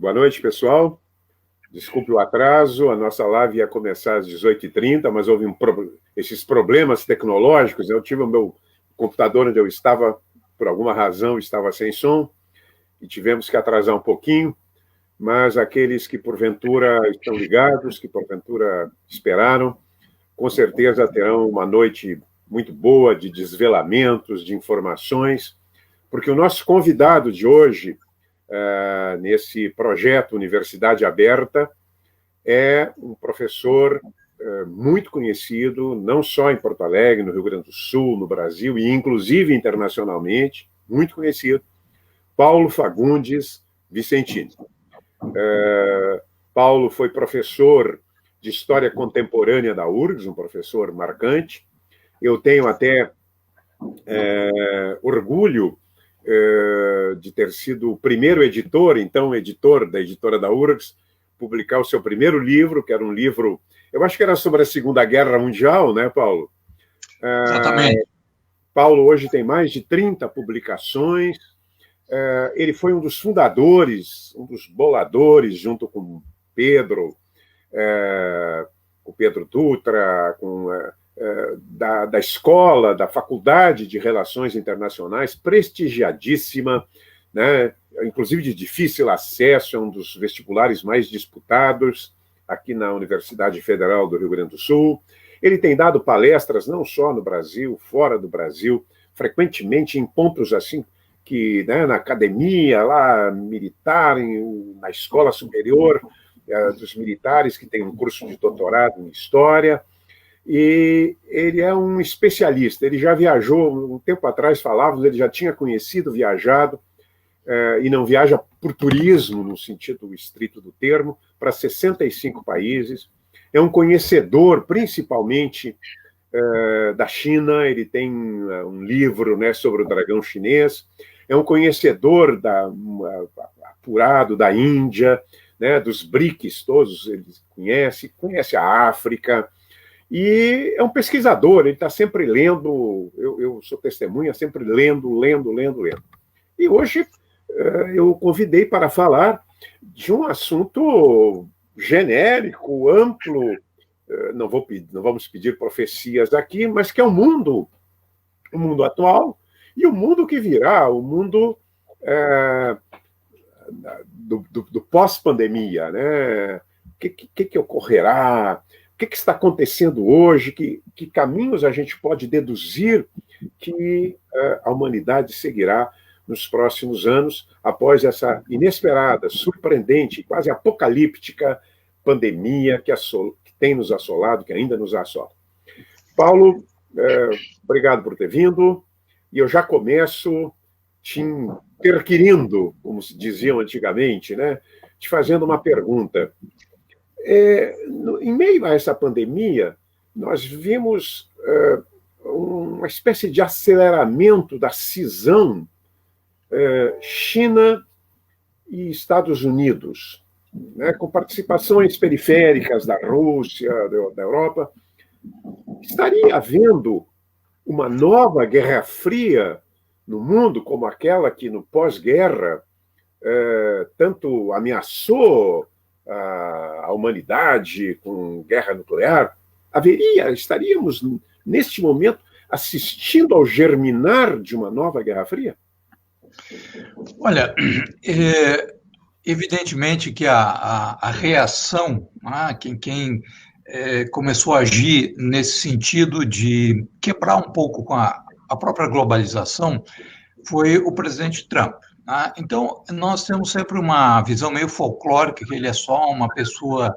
Boa noite, pessoal. Desculpe o atraso, a nossa live ia começar às 18h30, mas houve esses problemas tecnológicos. Eu tive o meu computador onde eu estava, por alguma razão, estava sem som, e tivemos que atrasar um pouquinho, mas aqueles que, porventura, estão ligados, que, porventura, esperaram, com certeza terão uma noite muito boa de desvelamentos, de informações, porque o nosso convidado de hoje, nesse projeto Universidade Aberta, é um professor muito conhecido, não só em Porto Alegre, no Rio Grande do Sul, no Brasil, e inclusive internacionalmente, muito conhecido, Paulo Fagundes Vicentini. Paulo foi professor de História Contemporânea da URGS, um professor marcante. Eu tenho até orgulho de ter sido o primeiro editor, então editor da editora da URGS, publicar o seu primeiro livro, que era um livro, eu acho que era sobre a Segunda Guerra Mundial, né, Paulo? Exatamente. Paulo hoje tem mais de 30 publicações. Ele foi um dos fundadores, um dos boladores, junto com Pedro Dutra, da escola, da Faculdade de Relações Internacionais, prestigiadíssima, né? Inclusive de difícil acesso, é um dos vestibulares mais disputados aqui na Universidade Federal do Rio Grande do Sul. Ele tem dado palestras não só no Brasil, fora do Brasil, frequentemente em pontos assim, que, né, na academia, lá, militar, na escola superior dos militares, que tem um curso de doutorado em História, e ele é um especialista. Ele já viajou, um tempo atrás falávamos, ele já tinha conhecido, viajado, e não viaja por turismo, no sentido estrito do termo, para 65 países. É um conhecedor, principalmente, da China. Ele tem um livro, né, sobre o dragão chinês. É um conhecedor apurado da Índia, né, dos BRICS, todos eles conhece a África, e é um pesquisador. Ele está sempre lendo, eu sou testemunha, sempre lendo. E hoje eu o convidei para falar de um assunto genérico, amplo, não vamos pedir profecias aqui, mas que é o mundo atual e o mundo que virá, o mundo do pós-pandemia, né? O que ocorrerá? O que está acontecendo hoje? Que caminhos a gente pode deduzir que a humanidade seguirá nos próximos anos, após essa inesperada, surpreendente, quase apocalíptica pandemia que tem nos assolado, que ainda nos assola. Paulo, obrigado por ter vindo, e eu já começo te interquirindo, como se diziam antigamente, né, te fazendo uma pergunta. Em meio a essa pandemia, nós vimos uma espécie de aceleramento da cisão China e Estados Unidos, né, com participações periféricas da Rússia, da Europa. Estaria havendo uma nova Guerra Fria no mundo, como aquela que, no pós-guerra, tanto ameaçou a humanidade com guerra nuclear? Estaríamos, neste momento, assistindo ao germinar de uma nova Guerra Fria? Olha, evidentemente que a reação, quem começou a agir nesse sentido de quebrar um pouco com a própria globalização, foi o presidente Trump. Então, nós temos sempre uma visão meio folclórica, que ele é só uma pessoa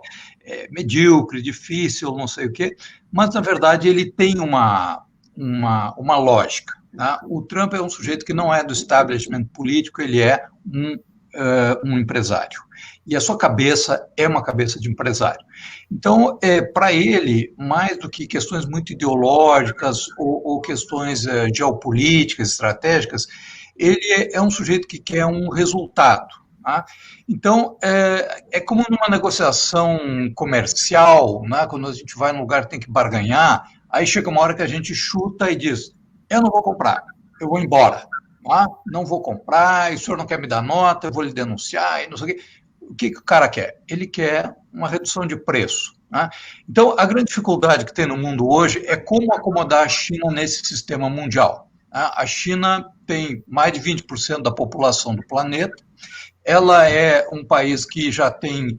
medíocre, difícil, não sei o quê, mas, na verdade, ele tem uma lógica. O Trump é um sujeito que não é do establishment político, ele é um empresário. E a sua cabeça é uma cabeça de empresário. Então, para ele, mais do que questões muito ideológicas ou questões geopolíticas, estratégicas, ele é um sujeito que quer um resultado. Então, é como numa negociação comercial, quando a gente vai num lugar que tem que barganhar, aí chega uma hora que a gente chuta e diz: eu não vou comprar, eu vou embora. Não vou comprar, e o senhor não quer me dar nota, eu vou lhe denunciar, e não sei o quê. o que o cara quer? Ele quer uma redução de preço. Né? Então, a grande dificuldade que tem no mundo hoje é como acomodar a China nesse sistema mundial. Né? A China tem mais de 20% da população do planeta, ela é um país que já tem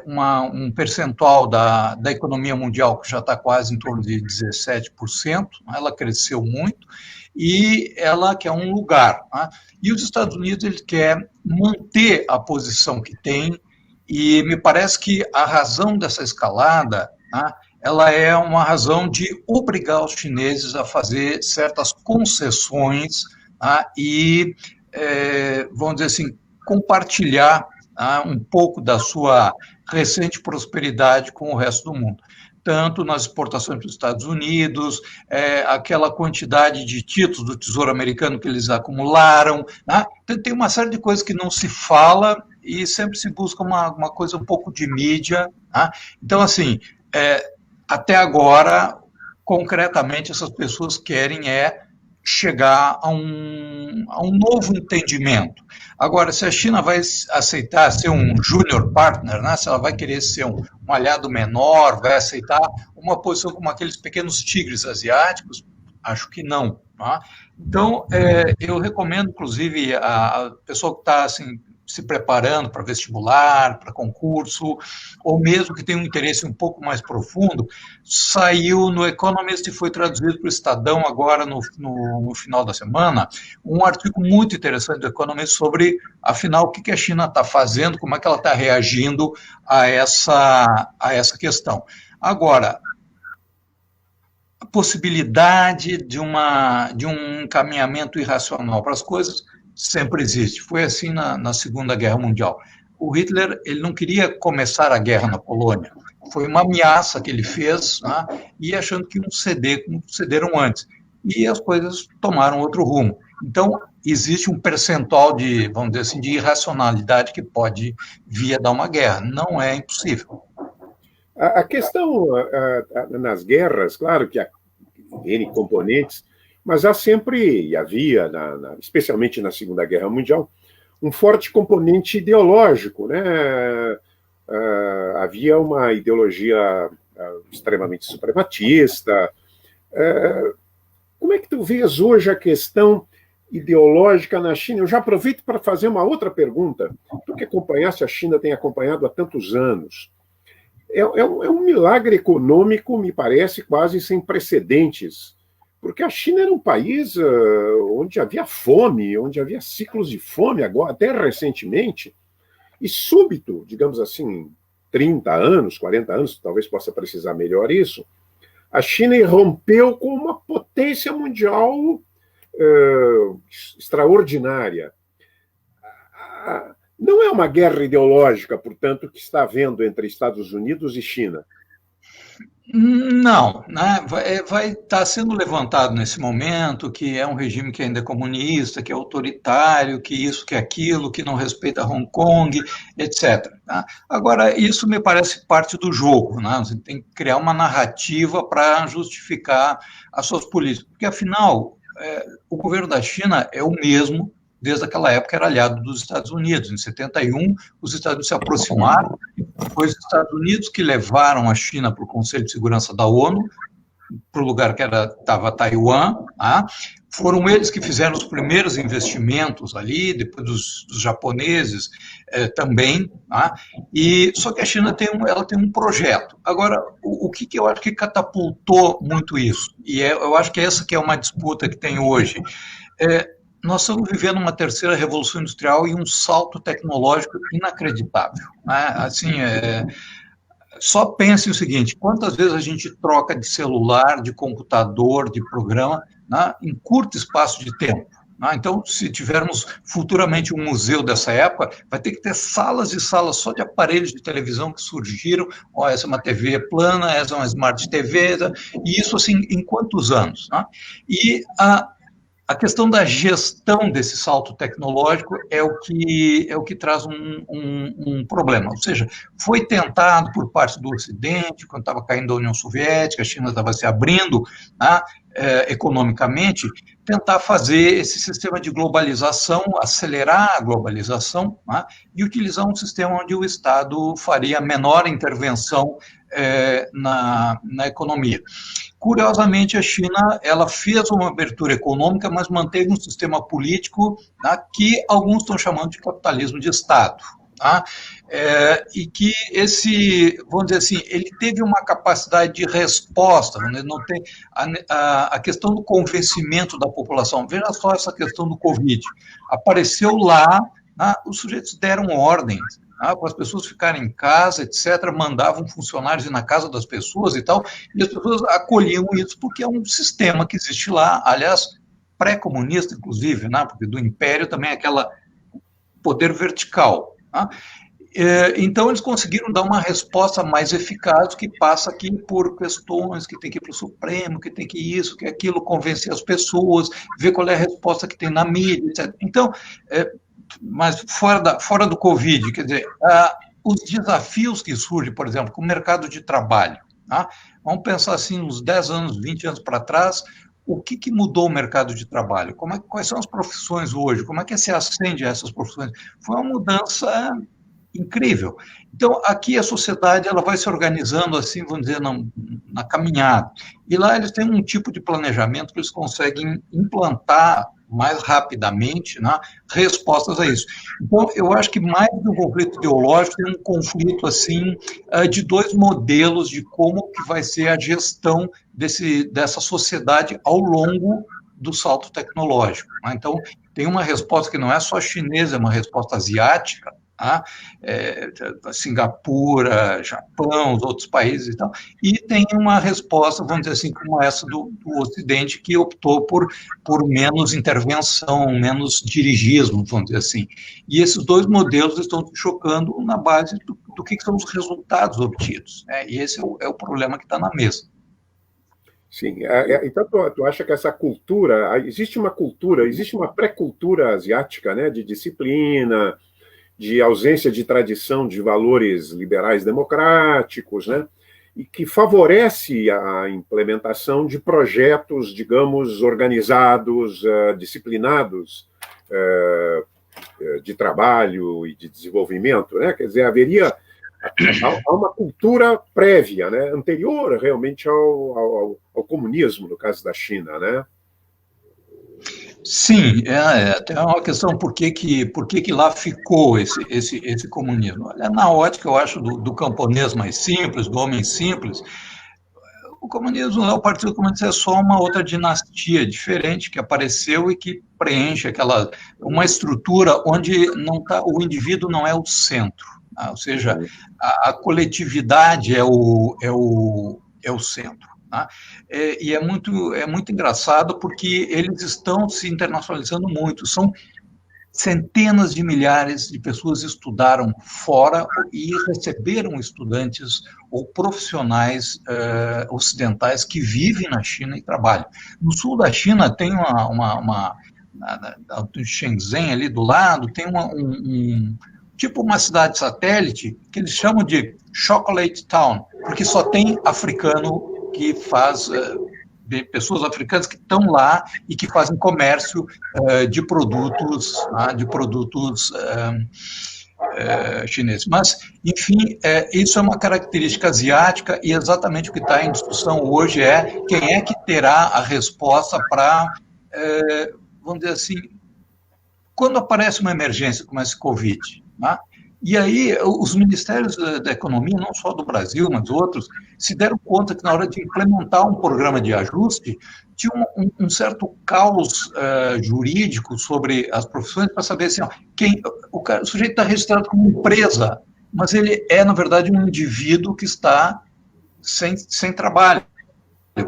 um percentual da economia mundial que já está quase em torno de 17%, ela cresceu muito, e ela quer um lugar. Né? E os Estados Unidos ele quer manter a posição que tem, e me parece que a razão dessa escalada, né, ela é uma razão de obrigar os chineses a fazer certas concessões, né, e, vamos dizer assim, compartilhar um pouco da sua recente prosperidade com o resto do mundo. Tanto nas exportações para os Estados Unidos, aquela quantidade de títulos do Tesouro Americano que eles acumularam. Né? Então, tem uma série de coisas que não se fala e sempre se busca uma coisa um pouco de mídia. Né? Então, assim, até agora, concretamente, essas pessoas querem chegar a um novo entendimento. Agora, se a China vai aceitar ser um junior partner, né, se ela vai querer ser um aliado menor, vai aceitar uma posição como aqueles pequenos tigres asiáticos, acho que não. Tá? Então, eu recomendo, inclusive, a pessoa que está assim, se preparando para vestibular, para concurso, ou mesmo que tenha um interesse um pouco mais profundo, saiu no Economist e foi traduzido para o Estadão agora no final da semana, um artigo muito interessante do Economist sobre, afinal, o que a China está fazendo, como é que ela está reagindo a essa questão. Agora, a possibilidade de um encaminhamento irracional para as coisas sempre existe. Foi assim na Segunda Guerra Mundial. O Hitler ele não queria começar a guerra na Polônia. Foi uma ameaça que ele fez, né, e achando que iam ceder como cederam antes. E as coisas tomaram outro rumo. Então, existe um percentual de, vamos dizer assim, de irracionalidade que pode vir a dar uma guerra. Não é impossível. A questão nas guerras, claro que há N componentes, mas há sempre, e havia, especialmente na Segunda Guerra Mundial, um forte componente ideológico. Né? Havia uma ideologia extremamente suprematista. Como é que tu vês hoje a questão ideológica na China? Eu já aproveito para fazer uma outra pergunta. Tu que acompanhaste a China, tem acompanhado há tantos anos. É um milagre econômico, me parece, quase sem precedentes, porque a China era um país onde havia fome, onde havia ciclos de fome, agora, até recentemente, e súbito, digamos assim, 30 anos, 40 anos, talvez possa precisar melhor isso, a China irrompeu com uma potência mundial extraordinária. Não é uma guerra ideológica, portanto, que está havendo entre Estados Unidos e China? Não, né? Vai estar sendo levantado nesse momento que é um regime que ainda é comunista, que é autoritário, que isso, que aquilo, que não respeita Hong Kong, etc. Tá? Agora, isso me parece parte do jogo, né? Você tem que criar uma narrativa para justificar as suas políticas, porque afinal, o governo da China é o mesmo desde aquela época, era aliado dos Estados Unidos. Em 71, os Estados Unidos se aproximaram, foi os Estados Unidos que levaram a China para o Conselho de Segurança da ONU, para o lugar que estava Taiwan, tá? Foram eles que fizeram os primeiros investimentos ali, depois dos japoneses também, tá? Só que a China ela tem um projeto. Agora, o que eu acho que catapultou muito isso, e eu acho que essa que é uma disputa que tem hoje, nós estamos vivendo uma terceira revolução industrial e um salto tecnológico inacreditável. Né? Assim, só pense o seguinte, quantas vezes a gente troca de celular, de computador, de programa, né, em curto espaço de tempo. Né? Então, se tivermos futuramente um museu dessa época, vai ter que ter salas e salas só de aparelhos de televisão que surgiram. Essa é uma TV plana, essa é uma Smart TV, e isso assim, em quantos anos? Né? a questão da gestão desse salto tecnológico é o que traz um problema. Ou seja, foi tentado por parte do Ocidente, quando estava caindo a União Soviética, a China estava se abrindo, né, economicamente, tentar fazer esse sistema de globalização, acelerar a globalização, né, e utilizar um sistema onde o Estado faria menor intervenção na economia. Curiosamente, a China ela fez uma abertura econômica, mas manteve um sistema político, tá, que alguns estão chamando de capitalismo de Estado. Tá? E que vamos dizer assim, ele teve uma capacidade de resposta, não tem a questão do convencimento da população. Veja só essa questão do Covid. Apareceu lá, tá? Os sujeitos deram ordens, para as pessoas ficarem em casa, etc., mandavam funcionários ir na casa das pessoas e tal, e as pessoas acolhiam isso porque é um sistema que existe lá, aliás, pré-comunista, inclusive, né, porque do Império também é aquela poder vertical. Tá? Então, eles conseguiram dar uma resposta mais eficaz, que passa aqui por questões que tem que ir para o Supremo, que tem que isso, que aquilo, convencer as pessoas, ver qual é a resposta que tem na mídia, etc. Então, mas fora do Covid, quer dizer, os desafios que surgem, por exemplo, com o mercado de trabalho. Tá? Vamos pensar assim, uns 10 anos, 20 anos para trás, o que mudou o mercado de trabalho? Quais são as profissões hoje? Como é que se ascende a essas profissões? Foi uma mudança incrível. Então, aqui a sociedade ela vai se organizando assim, vamos dizer, na caminhada. E lá eles têm um tipo de planejamento que eles conseguem implantar mais rapidamente, né, respostas a isso. Então, eu acho que mais do conflito ideológico, tem um conflito assim de dois modelos de como que vai ser a gestão dessa sociedade ao longo do salto tecnológico. Né? Então, tem uma resposta que não é só chinesa, é uma resposta asiática, tá? Singapura, Japão, os outros países e tal, e tem uma resposta, vamos dizer assim, como essa do Ocidente, que optou por menos intervenção, menos dirigismo, vamos dizer assim. E esses dois modelos estão se chocando na base do que são os resultados obtidos. Né? E esse é o problema que está na mesa. Sim, então tu acha que essa cultura, existe uma pré-cultura asiática, né, de disciplina, de ausência de tradição de valores liberais democráticos, né, e que favorece a implementação de projetos, digamos, organizados, disciplinados, de trabalho e de desenvolvimento, né? Quer dizer, há uma cultura prévia, né, anterior realmente ao comunismo, no caso da China, né? Sim, até uma questão por que lá ficou esse comunismo. Olha, na ótica, eu acho, do camponês mais simples, do homem simples, o comunismo, o Partido Comunista é só uma outra dinastia diferente que apareceu e que preenche uma estrutura onde o indivíduo não é o centro, tá? Ou seja, a coletividade é o centro. Tá? E é muito engraçado porque eles estão se internacionalizando muito. São centenas de milhares de pessoas que estudaram fora e receberam estudantes ou profissionais ocidentais que vivem na China e trabalham. No sul da China tem do Shenzhen ali do lado, tem tipo uma cidade satélite que eles chamam de Chocolate Town, porque só tem africano que faz, pessoas africanas que estão lá e que fazem comércio de produtos chineses. Mas, enfim, isso é uma característica asiática e exatamente o que está em discussão hoje é quem é que terá a resposta para, vamos dizer assim, quando aparece uma emergência como esse Covid, né? E aí, os ministérios da economia, não só do Brasil, mas outros, se deram conta que na hora de implementar um programa de ajuste, tinha um certo caos jurídico sobre as profissões para saber assim, o sujeito está registrado como empresa, mas ele é, na verdade, um indivíduo que está sem trabalho,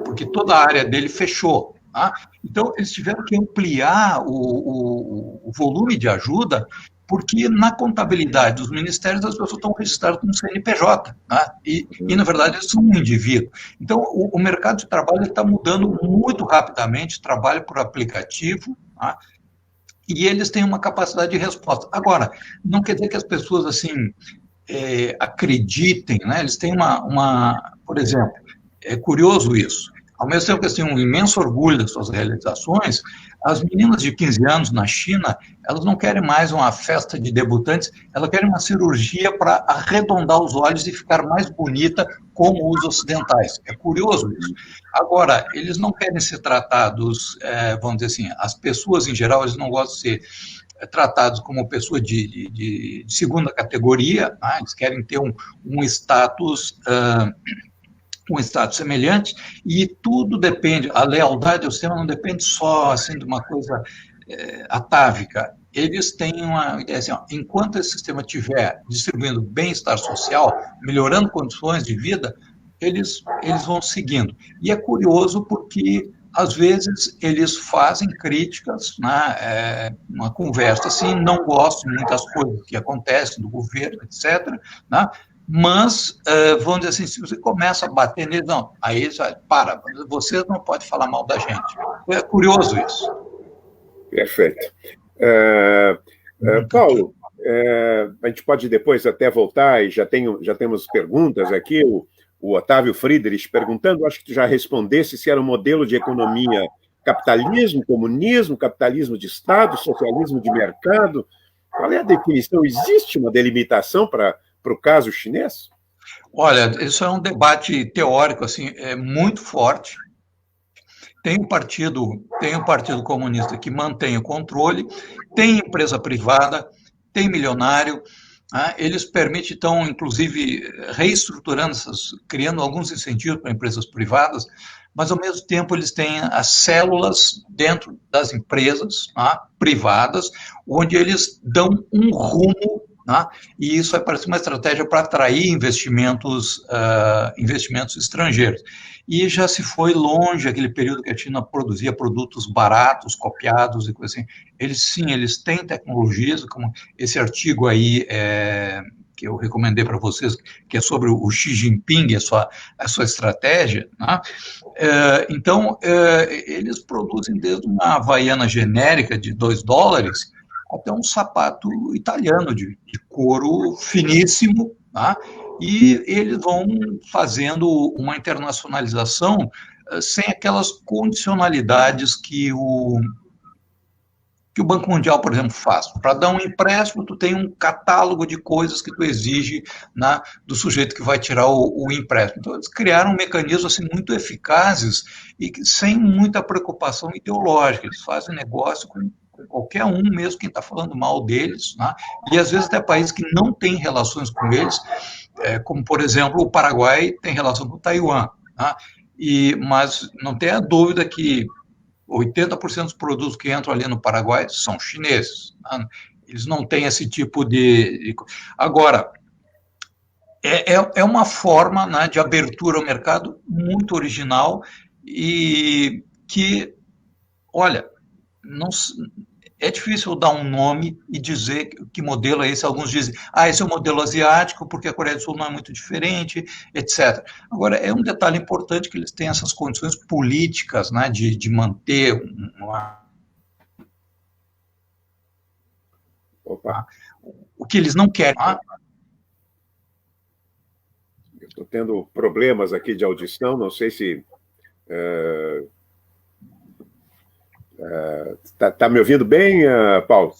porque toda a área dele fechou. Tá? Então, eles tiveram que ampliar o volume de ajuda porque na contabilidade dos ministérios as pessoas estão registradas como CNPJ, tá? Na verdade, eles são um indivíduo. Então, o mercado de trabalho está mudando muito rapidamente, trabalho por aplicativo, tá? E eles têm uma capacidade de resposta. Agora, não quer dizer que as pessoas, assim, acreditem, né? Eles têm por exemplo, é curioso isso. Ao mesmo tempo que eles têm um imenso orgulho das suas realizações, as meninas de 15 anos na China, elas não querem mais uma festa de debutantes, elas querem uma cirurgia para arredondar os olhos e ficar mais bonita como os ocidentais. É curioso isso. Agora, eles não querem ser tratados, vamos dizer assim, as pessoas em geral, eles não gostam de ser tratados como pessoa de segunda categoria, né? Eles querem ter um status semelhante, e tudo depende, a lealdade ao sistema não depende só assim, de uma coisa atávica. Eles têm uma ideia assim, enquanto esse sistema estiver distribuindo bem-estar social, melhorando condições de vida, eles vão seguindo. E é curioso porque, às vezes, eles fazem críticas, né, uma conversa assim, não gostam de muitas coisas que acontecem do governo, etc., né, mas, vamos dizer assim, se você começa a bater neles, não, aí eles para, vocês não podem falar mal da gente. É curioso isso. Perfeito. Paulo, a gente pode depois até voltar, e já temos perguntas aqui, o Otávio Friedrich perguntando, acho que tu já respondesse se era um modelo de economia capitalismo, comunismo, capitalismo de Estado, socialismo de mercado. Qual é a definição? Existe uma delimitação para o caso chinês? Olha, isso é um debate teórico assim, muito forte. Tem o Partido Comunista que mantém o controle, tem empresa privada, tem milionário, né? Eles permitem, então, inclusive, reestruturando, criando alguns incentivos para empresas privadas, mas, ao mesmo tempo, eles têm as células dentro das empresas, né, privadas, onde eles dão um rumo, né, e isso vai parecer uma estratégia para atrair investimentos estrangeiros. E já se foi longe aquele período que a China produzia produtos baratos, copiados e coisa assim. Eles têm tecnologias, como esse artigo aí que eu recomendei para vocês, que é sobre o Xi Jinping, a sua estratégia, né? Então, eles produzem desde uma havaiana genérica de $2 até um sapato italiano de couro finíssimo, tá? E eles vão fazendo uma internacionalização sem aquelas condicionalidades que o Banco Mundial, por exemplo, faz. Para dar um empréstimo, tu tem um catálogo de coisas que tu exige, né, do sujeito que vai tirar o empréstimo. Então, eles criaram mecanismos assim, muito eficazes e sem muita preocupação ideológica. Eles fazem negócio com qualquer um, mesmo quem está falando mal deles, né? E às vezes até países que não têm relações com eles, como, por exemplo, o Paraguai tem relação com Taiwan, né? Mas não tenha dúvida que 80% dos produtos que entram ali no Paraguai são chineses, né? Eles não têm esse tipo de... Agora, é uma forma, né, de abertura ao mercado muito original e que, olha, não, é difícil dar um nome e dizer que modelo é esse. Alguns dizem, esse é o modelo asiático, porque a Coreia do Sul não é muito diferente, etc. Agora, é um detalhe importante que eles têm essas condições políticas, né, de manter o que eles não querem. Estou tendo problemas aqui de audição, não sei se... Tá me ouvindo bem, Paulo?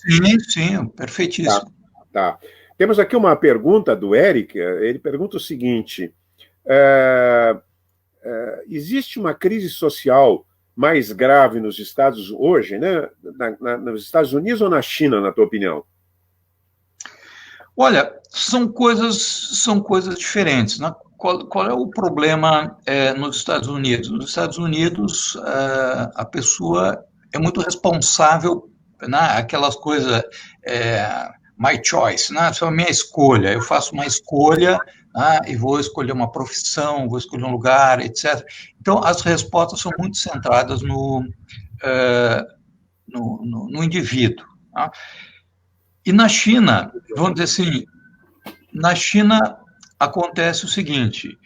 Sim, perfeitíssimo. Tá. Temos aqui uma pergunta do Eric. Ele pergunta o seguinte: existe uma crise social mais grave nos Estados hoje, né? Nos Estados Unidos ou na China, na tua opinião? Olha, são coisas diferentes, né? Qual é o problema nos Estados Unidos? Nos Estados Unidos, a pessoa é muito responsável, né? Aquelas coisas, my choice, né? Isso é a minha escolha. Eu faço uma escolha, né? E vou escolher uma profissão, vou escolher um lugar, etc. Então, as respostas são muito centradas no indivíduo, né? E na China, vamos dizer assim, na China acontece o seguinte,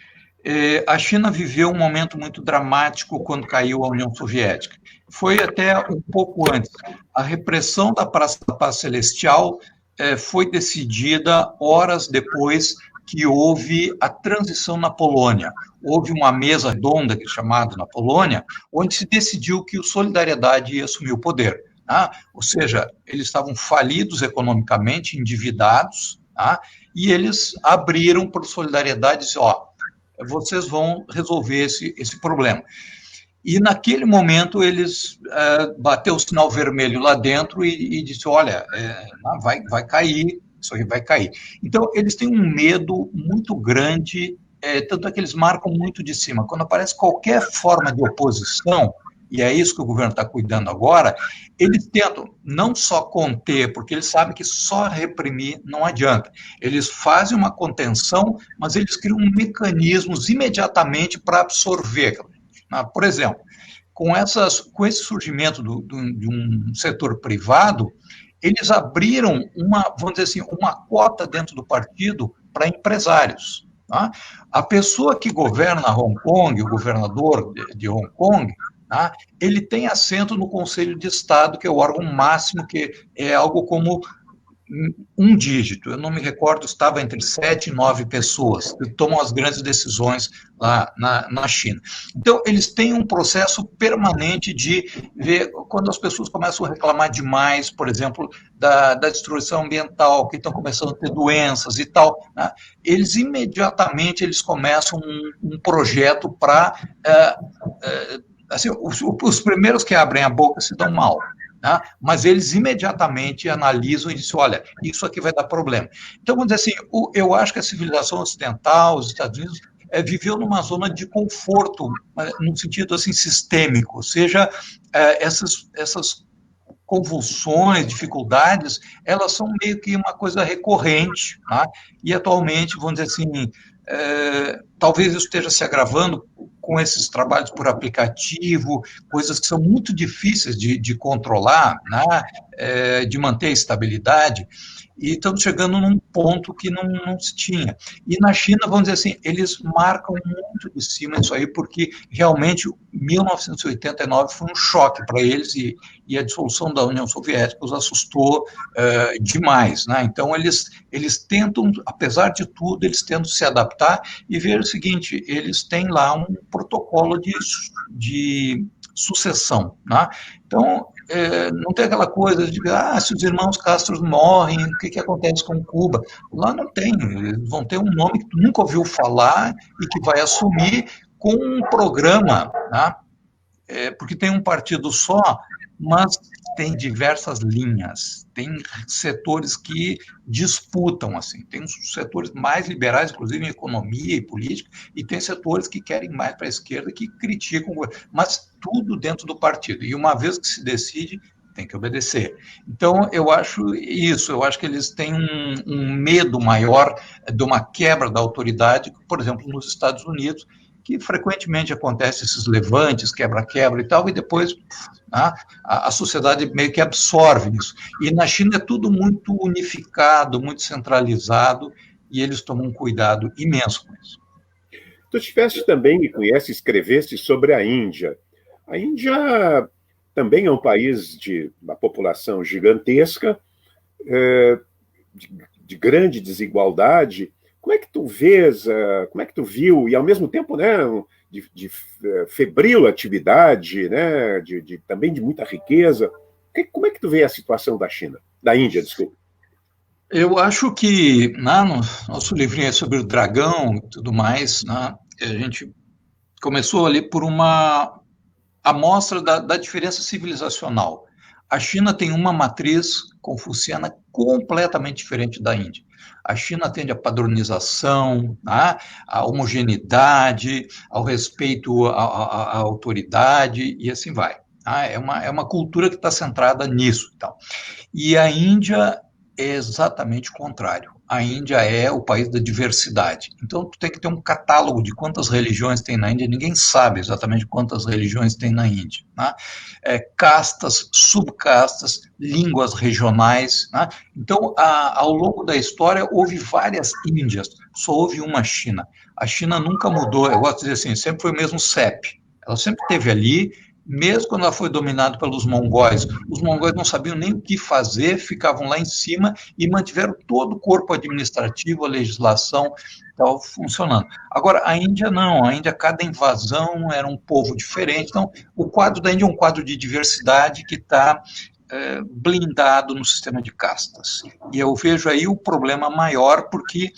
a China viveu um momento muito dramático quando caiu a União Soviética. Foi até um pouco antes. A repressão da Praça da Paz Celestial foi decidida horas depois que houve a transição na Polônia. Houve uma mesa redonda, que é chamada na Polônia, onde se decidiu que o Solidariedade ia assumir o poder. Tá? Ou seja, eles estavam falidos economicamente, endividados, tá? E eles abriram para o Solidariedade e disseram, vocês vão resolver esse problema. E naquele momento eles bateu o sinal vermelho lá dentro e disse, olha, vai cair, isso aqui vai cair. Então, eles têm um medo muito grande, tanto é que eles marcam muito de cima. Quando aparece qualquer forma de oposição, e é isso que o governo está cuidando agora, eles tentam não só conter, porque eles sabem que só reprimir não adianta. Eles fazem uma contenção, mas eles criam mecanismos imediatamente para absorver. Por exemplo, com esse surgimento de um setor privado, eles abriram vamos dizer assim, uma cota dentro do partido para empresários. Tá? A pessoa que governa Hong Kong, o governador de Hong Kong, tá? Ele tem assento no Conselho de Estado, que é o órgão máximo, que é algo como um dígito, eu não me recordo, estava entre 7 e 9 pessoas que tomam as grandes decisões lá na China. Então, eles têm um processo permanente de ver, quando as pessoas começam a reclamar demais, por exemplo, da destruição ambiental, que estão começando a ter doenças e tal, né? Eles imediatamente começam um projeto para... assim, os primeiros que abrem a boca se dão mal. Tá? Mas eles imediatamente analisam e dizem, olha, isso aqui vai dar problema. Então, vamos dizer assim, eu acho que a civilização ocidental, os Estados Unidos, viveu numa zona de conforto, no sentido assim, sistêmico, ou seja, essas convulsões, dificuldades, elas são meio que uma coisa recorrente, tá? E atualmente, vamos dizer assim, talvez isso esteja se agravando com esses trabalhos por aplicativo, coisas que são muito difíceis de controlar, né? De manter a estabilidade, e estamos chegando num ponto que não se tinha. E na China, vamos dizer assim, eles marcam muito de cima isso aí, porque realmente 1989 foi um choque para eles, e a dissolução da União Soviética os assustou demais, né? Então, eles tentam, apesar de tudo, eles tentam se adaptar e ver o seguinte, eles têm lá um protocolo de sucessão, né? Então, não tem aquela coisa de, se os irmãos Castro morrem, o que acontece com Cuba? Lá não tem, eles vão ter um nome que tu nunca ouviu falar e que vai assumir com um programa, né? Porque tem um partido só, mas tem diversas linhas, tem setores que disputam, assim, tem uns setores mais liberais, inclusive em economia e política, e tem setores que querem mais para a esquerda, que criticam, mas tudo dentro do partido, e uma vez que se decide, tem que obedecer. Então, eu acho que eles têm um medo maior de uma quebra da autoridade, por exemplo, nos Estados Unidos, que frequentemente acontece esses levantes, quebra-quebra e tal, e depois a sociedade meio que absorve isso. E na China é tudo muito unificado, muito centralizado, e eles tomam um cuidado imenso com isso. Tu tiveste também, me conhece, escreveste sobre a Índia. A Índia também é um país de uma população gigantesca, de grande desigualdade. Como é que tu vês, como é que tu viu, e ao mesmo tempo, né, de febril atividade, né, também de muita riqueza, como é que tu vê a situação da Índia, desculpa? Eu acho que, no nosso livrinho sobre o dragão e tudo mais, a gente começou ali por uma amostra da diferença civilizacional. A China tem uma matriz confuciana completamente diferente da Índia. A China tende à padronização, à homogeneidade, ao respeito à autoridade, e assim vai. É uma cultura que está centrada nisso. E a Índia é exatamente o contrário. A Índia é o país da diversidade. Então, tu tem que ter um catálogo de quantas religiões tem na Índia. Ninguém sabe exatamente quantas religiões tem na Índia. Né? Castas, subcastas, línguas regionais. Né? Então, ao longo da história, houve várias Índias. Só houve uma China. A China nunca mudou. Eu gosto de dizer assim, sempre foi o mesmo CEP. Ela sempre esteve ali, mesmo quando ela foi dominada pelos mongóis. Os mongóis não sabiam nem o que fazer, ficavam lá em cima e mantiveram todo o corpo administrativo, a legislação estava funcionando. Agora, a Índia não, a Índia, cada invasão era um povo diferente, então o quadro da Índia é um quadro de diversidade que está blindado no sistema de castas. E eu vejo aí o problema maior, porque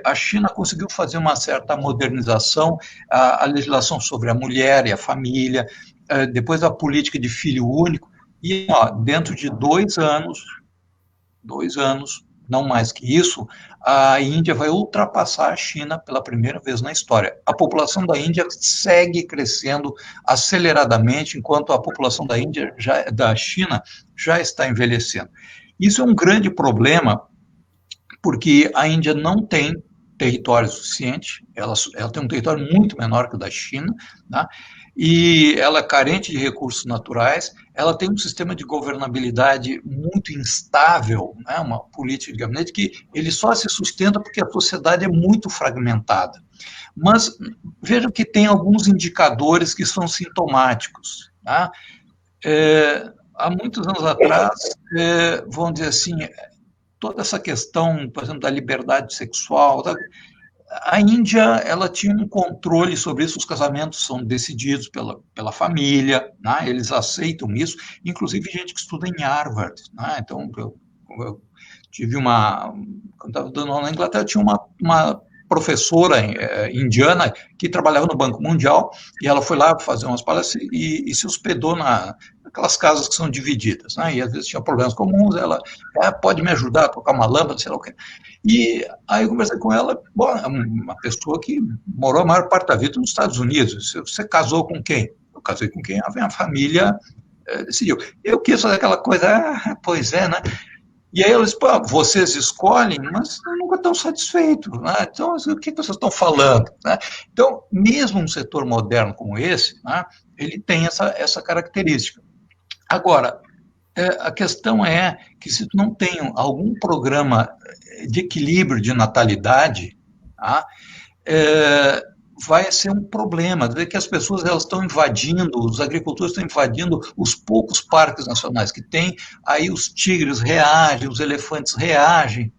a China conseguiu fazer uma certa modernização, a legislação sobre a mulher e a família, depois a política de filho único, e dentro de 2 anos, não mais que isso, a Índia vai ultrapassar a China pela primeira vez na história. A população da Índia segue crescendo aceleradamente, enquanto a população da China já está envelhecendo. Isso é um grande problema, porque a Índia não tem território suficiente, ela tem um território muito menor que o da China, né? E ela é carente de recursos naturais, ela tem um sistema de governabilidade muito instável, né? Uma política de gabinete que ele só se sustenta porque a sociedade é muito fragmentada. Mas vejam que tem alguns indicadores que são sintomáticos. Tá? Há muitos anos atrás, vamos dizer assim, toda essa questão, por exemplo, da liberdade sexual, a Índia, ela tinha um controle sobre isso, os casamentos são decididos pela família, né? Eles aceitam isso, inclusive gente que estuda em Harvard, né? Então, eu tive quando estava dando aula na Inglaterra, tinha uma professora indiana que trabalhava no Banco Mundial, e ela foi lá fazer umas palestras e se hospedou naquelas casas que são divididas, né? E às vezes tinha problemas comuns, ela pode me ajudar a trocar uma lâmpada, sei lá o quê. E aí eu conversei com ela, bom, uma pessoa que morou a maior parte da vida nos Estados Unidos. Você casou com quem? Eu casei com quem a família decidiu. Eu quis fazer aquela coisa, pois é, né? E aí eles, vocês escolhem, mas nunca estão satisfeitos, né? Então, o que vocês estão falando? Né? Então, mesmo um setor moderno como esse, né, ele tem essa característica. Agora, a questão é que se tu não tem algum programa de equilíbrio de natalidade, tá, vai ser um problema, que as pessoas elas estão invadindo, os agricultores estão invadindo os poucos parques nacionais que tem, aí os tigres reagem, os elefantes reagem,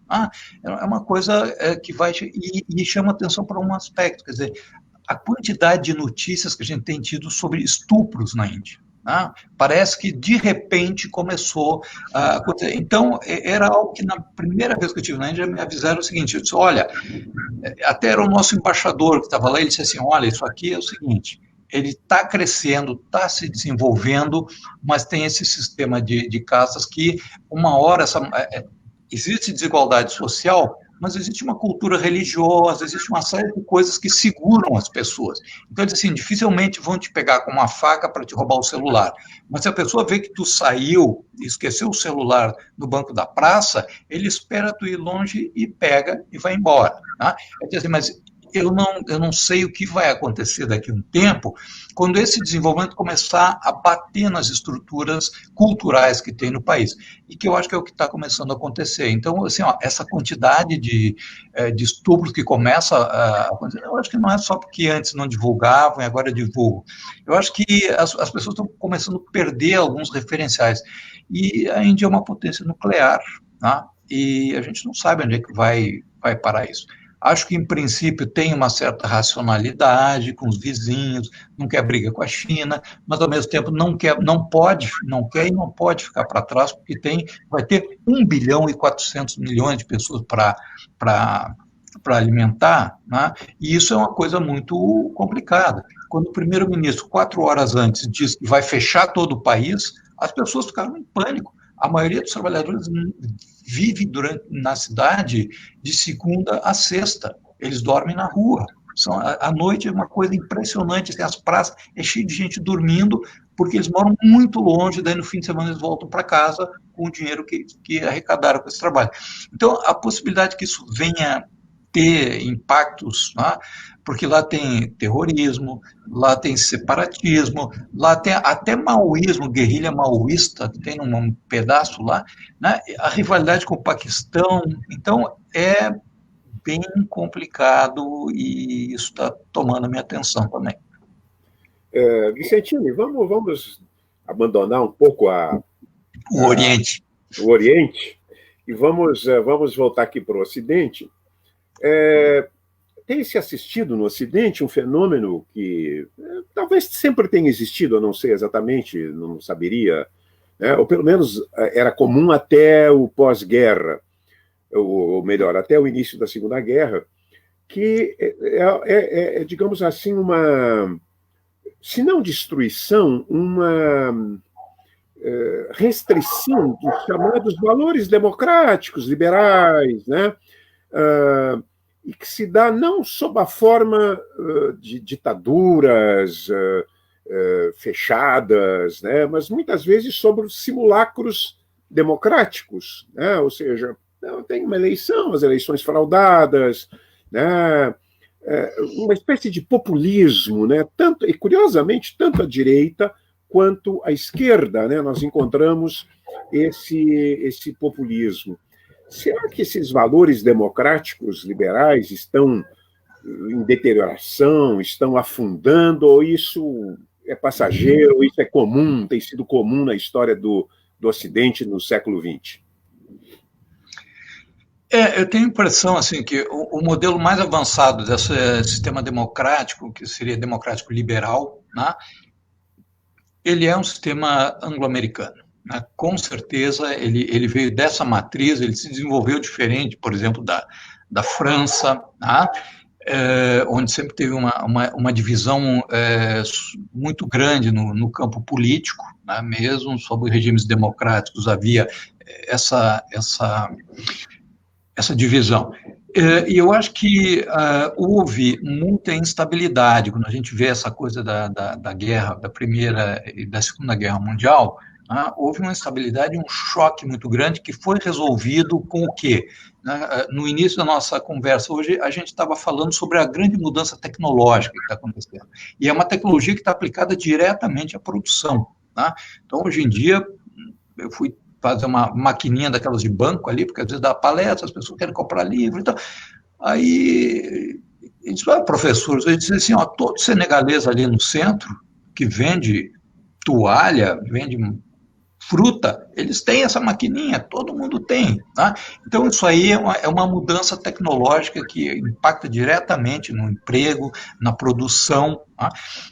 é uma coisa que vai e chama atenção para um aspecto, quer dizer, a quantidade de notícias que a gente tem tido sobre estupros na Índia. Parece que de repente começou a acontecer. Então, era algo que na primeira vez que eu estive na Índia me avisaram o seguinte: eu disse, olha, até era o nosso embaixador que estava lá, ele disse assim: olha, isso aqui é o seguinte, ele está crescendo, está se desenvolvendo, mas tem esse sistema de castas que uma hora existe desigualdade social, mas existe uma cultura religiosa, existe uma série de coisas que seguram as pessoas. Então, assim, dificilmente vão te pegar com uma faca para te roubar o celular. Mas se a pessoa vê que tu saiu e esqueceu o celular no banco da praça, ele espera tu ir longe e pega e vai embora. Tá? Quer dizer, mas eu não sei o que vai acontecer daqui a um tempo, quando esse desenvolvimento começar a bater nas estruturas culturais que tem no país, e que eu acho que é o que está começando a acontecer. Então, assim, essa quantidade de estupros que começa a acontecer, eu acho que não é só porque antes não divulgavam e agora divulgam. Eu acho que as pessoas estão começando a perder alguns referenciais. E a Índia é uma potência nuclear, tá? E a gente não sabe onde é que vai parar isso. Acho que, em princípio, tem uma certa racionalidade com os vizinhos, não quer briga com a China, mas, ao mesmo tempo, não quer e não pode ficar para trás, porque vai ter 1 bilhão e 400 milhões de pessoas para alimentar, né? E isso é uma coisa muito complicada. Quando o primeiro-ministro, 4 horas antes, diz que vai fechar todo o país, as pessoas ficaram em pânico. A maioria dos trabalhadores vive na cidade de segunda a sexta. Eles dormem na rua. À noite é uma coisa impressionante. As praças é cheio de gente dormindo. porque eles moram muito longe, daí no fim de semana eles voltam para casa com o dinheiro que arrecadaram com esse trabalho. Então, a possibilidade que isso venha ter impactos, né? Porque lá tem terrorismo, lá tem separatismo, lá tem até maoísmo, guerrilha maoísta, tem um pedaço lá, né? A rivalidade com o Paquistão. Então, é bem complicado e isso está tomando a minha atenção também. Vicentini, vamos abandonar um pouco o Oriente. O Oriente e vamos voltar aqui para o Ocidente. Tem-se assistido no Ocidente um fenômeno que talvez sempre tenha existido, eu não sei exatamente, não saberia, né? Ou pelo menos era comum até o pós-guerra, ou melhor, até o início da Segunda Guerra, que digamos assim, uma, se não destruição, uma restrição dos chamados valores democráticos, liberais, né? E que se dá não sob a forma de ditaduras fechadas, né? Mas muitas vezes sobre simulacros democráticos, né? Ou seja, tem uma eleição, as eleições fraudadas, né? Uma espécie de populismo, né? Tanto, e curiosamente, tanto a direita quanto a esquerda, né? Nós encontramos esse populismo. Será que esses valores democráticos liberais estão em deterioração, estão afundando, ou isso é passageiro, ou isso é comum, tem sido comum na história do Ocidente no século XX? Eu tenho a impressão assim, que o modelo mais avançado desse sistema democrático, que seria democrático liberal, né, ele é um sistema anglo-americano. Né? Com certeza, ele veio dessa matriz, ele se desenvolveu diferente, por exemplo, da França, né? Onde sempre teve uma divisão muito grande no campo político, né? Mesmo sob regimes democráticos havia essa divisão. E eu acho que houve muita instabilidade quando a gente vê essa coisa da guerra, da Primeira e da Segunda Guerra Mundial. Houve uma instabilidade, um choque muito grande que foi resolvido com o quê? No início da nossa conversa hoje, a gente estava falando sobre a grande mudança tecnológica que está acontecendo. E é uma tecnologia que está aplicada diretamente à produção. Tá? Então, hoje em dia, eu fui fazer uma maquininha daquelas de banco ali, porque às vezes dá palestra, as pessoas querem comprar livro e tal. Aí, eles falam, professores, eles dizem assim, todo senegalês ali no centro, que vende toalha, vende fruta, eles têm essa maquininha, todo mundo tem. Tá? Então, isso aí é uma mudança tecnológica que impacta diretamente no emprego, na produção. Tá?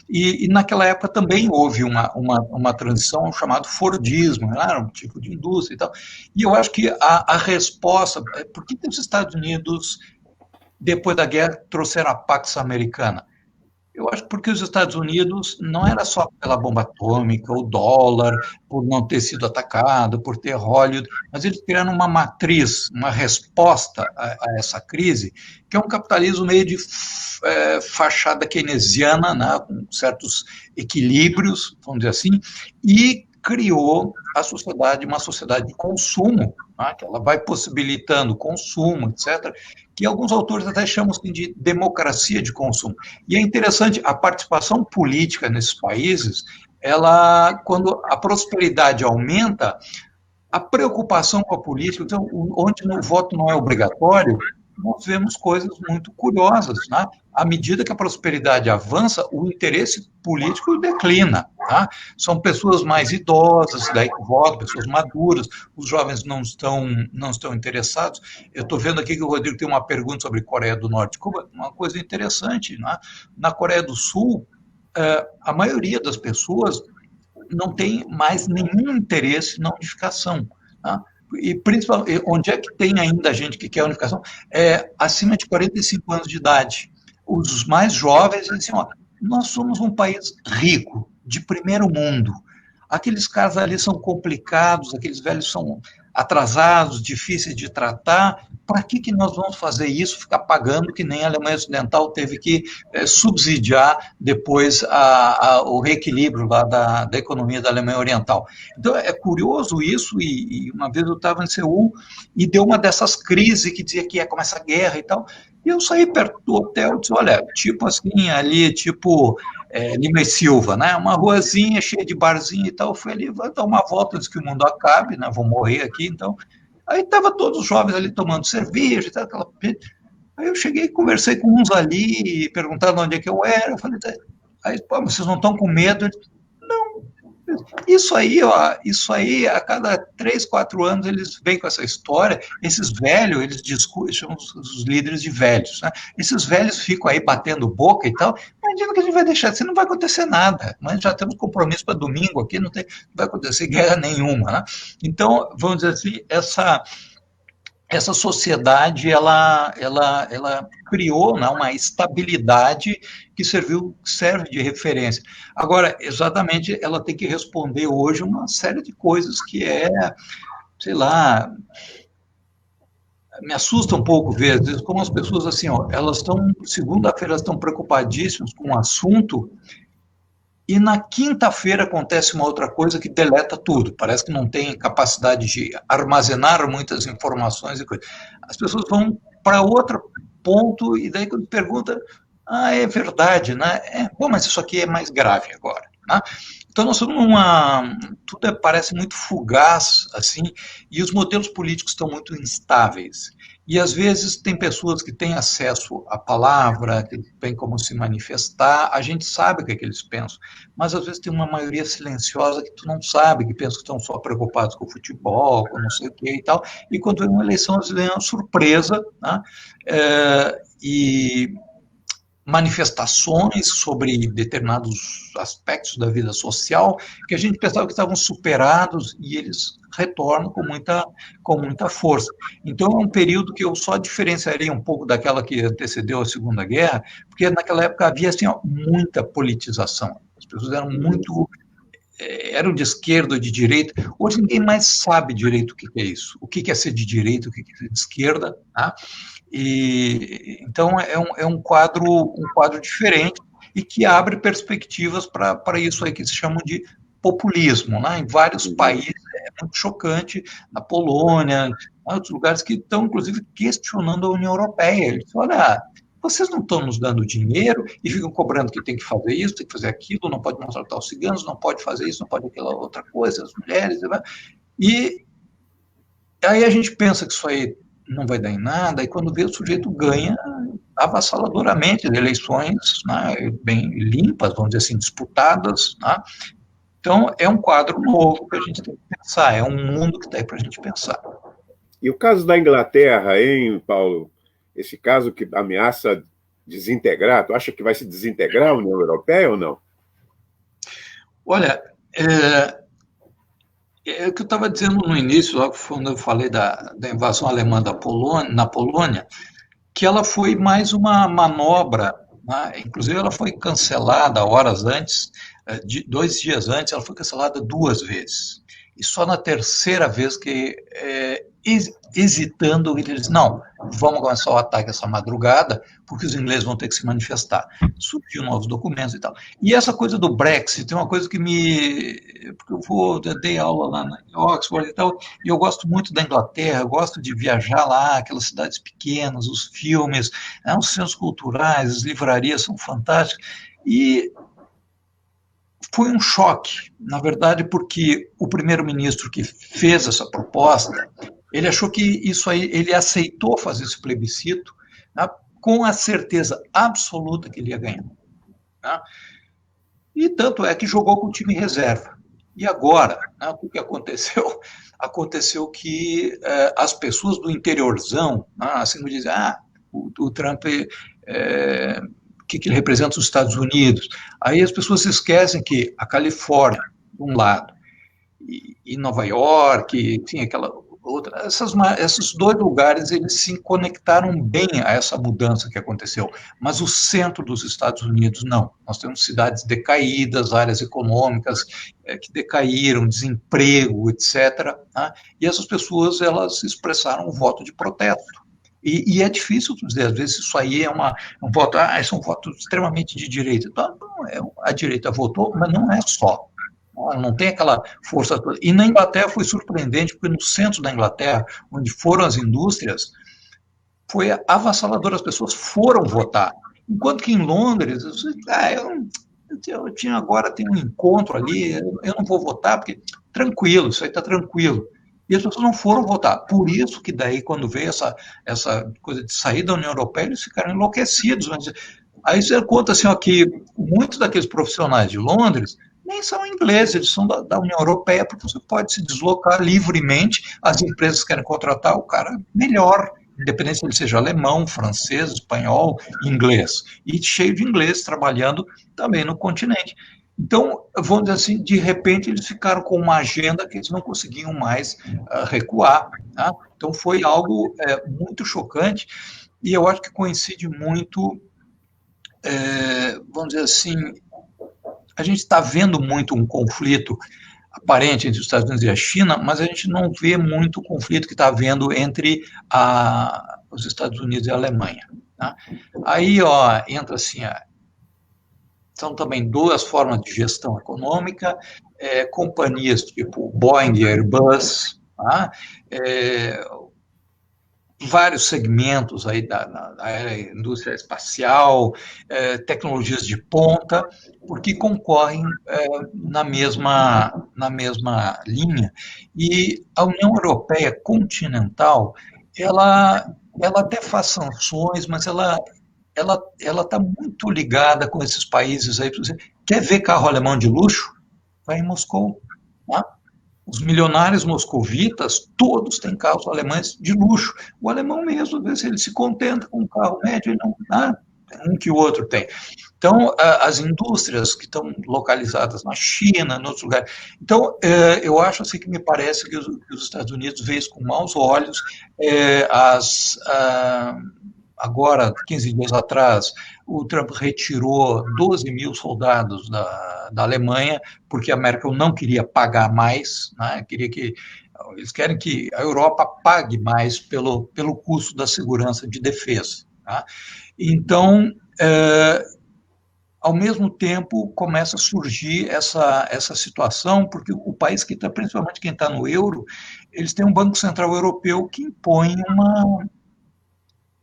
E naquela época também houve uma transição chamada Fordismo, era um tipo de indústria e tal. E eu acho que a resposta... Por que os Estados Unidos, depois da guerra, trouxeram a Pax Americana? Eu acho porque os Estados Unidos não era só pela bomba atômica, o dólar, por não ter sido atacado, por ter Hollywood, mas eles criaram uma matriz, uma resposta a essa crise, que é um capitalismo meio de fachada keynesiana, né, com certos equilíbrios, vamos dizer assim, e criou a sociedade, uma sociedade de consumo, né, que ela vai possibilitando consumo, etc., que alguns autores até chamam assim, de democracia de consumo. E é interessante, a participação política nesses países, quando a prosperidade aumenta, a preocupação com a política, então, onde o voto não é obrigatório, nós vemos coisas muito curiosas. Né? À medida que a prosperidade avança, o interesse político declina. Tá? São pessoas mais idosas, daí que votam, pessoas maduras, os jovens não estão interessados. Eu estou vendo aqui que o Rodrigo tem uma pergunta sobre Coreia do Norte e Cuba, uma coisa interessante. Né? Na Coreia do Sul, a maioria das pessoas não tem mais nenhum interesse na unificação. Tá? E principalmente, onde é que tem ainda gente que quer a unificação? Acima de 45 anos de idade. Os mais jovens dizem assim, nós somos um país rico, de primeiro mundo. Aqueles caras ali são complicados, aqueles velhos são atrasados, difíceis de tratar. Para que nós vamos fazer isso, ficar pagando que nem a Alemanha Ocidental teve que subsidiar depois o reequilíbrio lá da economia da Alemanha Oriental? Então, é curioso isso, e uma vez eu estava em Seul e deu uma dessas crises que dizia que ia começar a guerra e tal, e eu saí perto do hotel e disse, olha, tipo assim, ali, tipo Lima e Silva, né? Uma ruazinha cheia de barzinho e tal, eu fui ali, vou dar uma volta antes que o mundo acabe, né? Vou morrer aqui, então... Aí estavam todos os jovens ali tomando cerveja e tal, aquela... Aí eu cheguei, conversei com uns ali, perguntaram onde é que eu era, eu falei, aí, pô, mas vocês não estão com medo? Não. Isso aí, a cada 3, 4 anos eles vêm com essa história, esses velhos, eles discutem, chamam os líderes de velhos, né? Esses velhos ficam aí batendo boca e tal, imagina que a gente vai deixar, assim não vai acontecer nada, mas já temos compromisso para domingo aqui, não vai acontecer guerra nenhuma, né? Então, vamos dizer assim, essa sociedade, ela criou, né, uma estabilidade que serve de referência. Agora, exatamente, ela tem que responder hoje uma série de coisas que sei lá, me assusta um pouco ver, às vezes, como as pessoas, assim, ó, elas estão, segunda-feira, elas estão preocupadíssimas com um assunto, e na quinta-feira acontece uma outra coisa que deleta tudo. Parece que não tem capacidade de armazenar muitas informações e coisas. As pessoas vão para outro ponto e daí quando pergunta, é verdade, né? Bom, mas isso aqui é mais grave agora, né? Então nós somos tudo parece muito fugaz, assim, e os modelos políticos estão muito instáveis. E, às vezes, tem pessoas que têm acesso à palavra, que têm como se manifestar, a gente sabe o que é que eles pensam, mas, às vezes, tem uma maioria silenciosa que tu não sabe, que pensa que estão só preocupados com o futebol, com não sei o quê e tal, e quando vem uma eleição, eles vêm uma surpresa, né? E manifestações sobre determinados aspectos da vida social que a gente pensava que estavam superados e eles retornam com muita força. Então, é um período que eu só diferenciaria um pouco daquela que antecedeu a Segunda Guerra, porque naquela época havia assim, muita politização. As pessoas eram de esquerda ou de direita. Hoje ninguém mais sabe direito o que é isso, o que é ser de direita, o que é ser de esquerda, tá? E então é um quadro diferente e que abre perspectivas para isso aí que se chama de populismo, né? Em vários países é muito chocante, na Polônia, em outros lugares que estão inclusive questionando a União Europeia. Eles dizem, olha, vocês não estão nos dando dinheiro e ficam cobrando que tem que fazer isso, tem que fazer aquilo, não pode maltratar os ciganos, não pode fazer isso, não pode aquela outra coisa, as mulheres, e aí a gente pensa que isso aí não vai dar em nada, e quando vê o sujeito ganha avassaladoramente as eleições, né, bem limpas, vamos dizer assim, disputadas, né? Então, é um quadro novo que a gente tem que pensar, é um mundo que está aí para a gente pensar. E o caso da Inglaterra, hein, Paulo? Esse caso que ameaça desintegrar, tu acha que vai se desintegrar a União Europeia ou não? Olha, é o que eu estava dizendo no início, logo quando eu falei da invasão alemã na Polônia, que ela foi mais uma manobra, né? Inclusive ela foi cancelada horas antes, 2 dias antes, ela foi cancelada 2 vezes. E só na terceira vez que, hesitando, ele disse, não, vamos começar o ataque essa madrugada, porque os ingleses vão ter que se manifestar. Surgiu novos documentos e tal. E essa coisa do Brexit tem uma coisa que porque eu dei aula lá em Oxford e tal, e eu gosto muito da Inglaterra, eu gosto de viajar lá, aquelas cidades pequenas, os filmes, os centros culturais, as livrarias são fantásticas, e foi um choque, na verdade, porque o primeiro-ministro que fez essa proposta, ele achou que isso aí, ele aceitou fazer esse plebiscito, né, com a certeza absoluta que ele ia ganhar, né? E tanto é que jogou com o time reserva. E agora, né, o que aconteceu? Aconteceu que as pessoas do interiorzão, né, assim como dizem, o Trump que ele representa os Estados Unidos. Aí as pessoas se esquecem que a Califórnia, de um lado, e Nova York, enfim, esses dois lugares eles se conectaram bem a essa mudança que aconteceu, mas o centro dos Estados Unidos não. Nós temos cidades decaídas, áreas econômicas que decaíram, desemprego, etc. Né? E essas pessoas elas expressaram um voto de protesto. E é difícil dizer, às vezes isso aí é um voto, isso é um voto extremamente de direita. Então, a direita votou, mas não é só. Não tem aquela força toda. E na Inglaterra foi surpreendente, porque no centro da Inglaterra, onde foram as indústrias, foi avassalador, as pessoas foram votar. Enquanto que em Londres, eu tinha agora tem um encontro ali, eu não vou votar, porque tranquilo, isso aí está tranquilo. E as pessoas não foram votar. Por isso que daí, quando veio essa coisa de sair da União Europeia, eles ficaram enlouquecidos. Aí você conta assim, ó, que muitos daqueles profissionais de Londres nem são ingleses, eles são da União Europeia, porque você pode se deslocar livremente, as empresas querem contratar o cara melhor, independente se ele seja alemão, francês, espanhol, inglês, e cheio de inglês trabalhando também no continente. Então, vamos dizer assim, de repente eles ficaram com uma agenda que eles não conseguiam mais recuar. Tá? Então, foi algo muito chocante, e eu acho que coincide muito, vamos dizer assim, a gente está vendo muito um conflito aparente entre os Estados Unidos e a China, mas a gente não vê muito o conflito que está havendo entre os Estados Unidos e a Alemanha. Tá? Aí, ó, entra assim, são também duas formas de gestão econômica, companhias tipo Boeing e Airbus, tá? Vários segmentos aí da indústria espacial, tecnologias de ponta, porque concorrem na mesma linha. E a União Europeia continental, ela até faz sanções, mas ela está muito ligada com esses países aí. Você quer ver carro alemão de luxo? Vai em Moscou, tá? Os milionários moscovitas, todos têm carros alemães de luxo. O alemão mesmo, às vezes, ele se contenta com um carro médio, ele não, um que o outro tem. Então, as indústrias que estão localizadas na China, em outros lugares. Então, eu acho assim que me parece que os Estados Unidos veem isso com maus olhos. Agora, 15 dias atrás, o Trump retirou 12 mil soldados da Alemanha, porque a Merkel não queria pagar mais, né? Eles querem que a Europa pague mais pelo custo da segurança de defesa. Tá? Então, ao mesmo tempo, começa a surgir essa situação, porque o país que está, principalmente quem está no euro, eles têm um Banco Central Europeu que impõe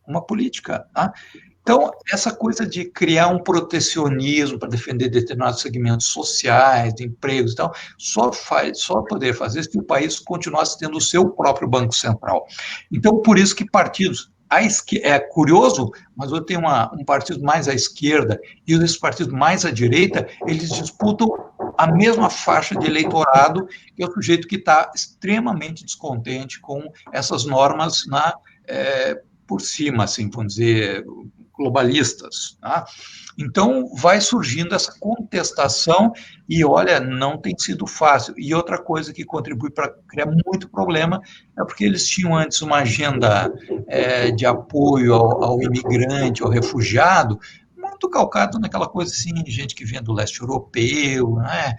uma política. Tá? Então, essa coisa de criar um protecionismo para defender determinados segmentos sociais, de empregos e tal, só poder fazer se o país continuasse tendo o seu próprio Banco Central. Então, por isso que partidos, é curioso, mas eu tenho um partido mais à esquerda e esses partidos mais à direita, eles disputam a mesma faixa de eleitorado, que é o sujeito que está extremamente descontente com essas normas por cima, assim, vamos dizer, globalistas. Tá? Então, vai surgindo essa contestação e, olha, não tem sido fácil. E outra coisa que contribui para criar muito problema é porque eles tinham antes uma agenda de apoio ao imigrante, ao refugiado, muito calcado naquela coisa assim, gente que vinha do leste europeu, né?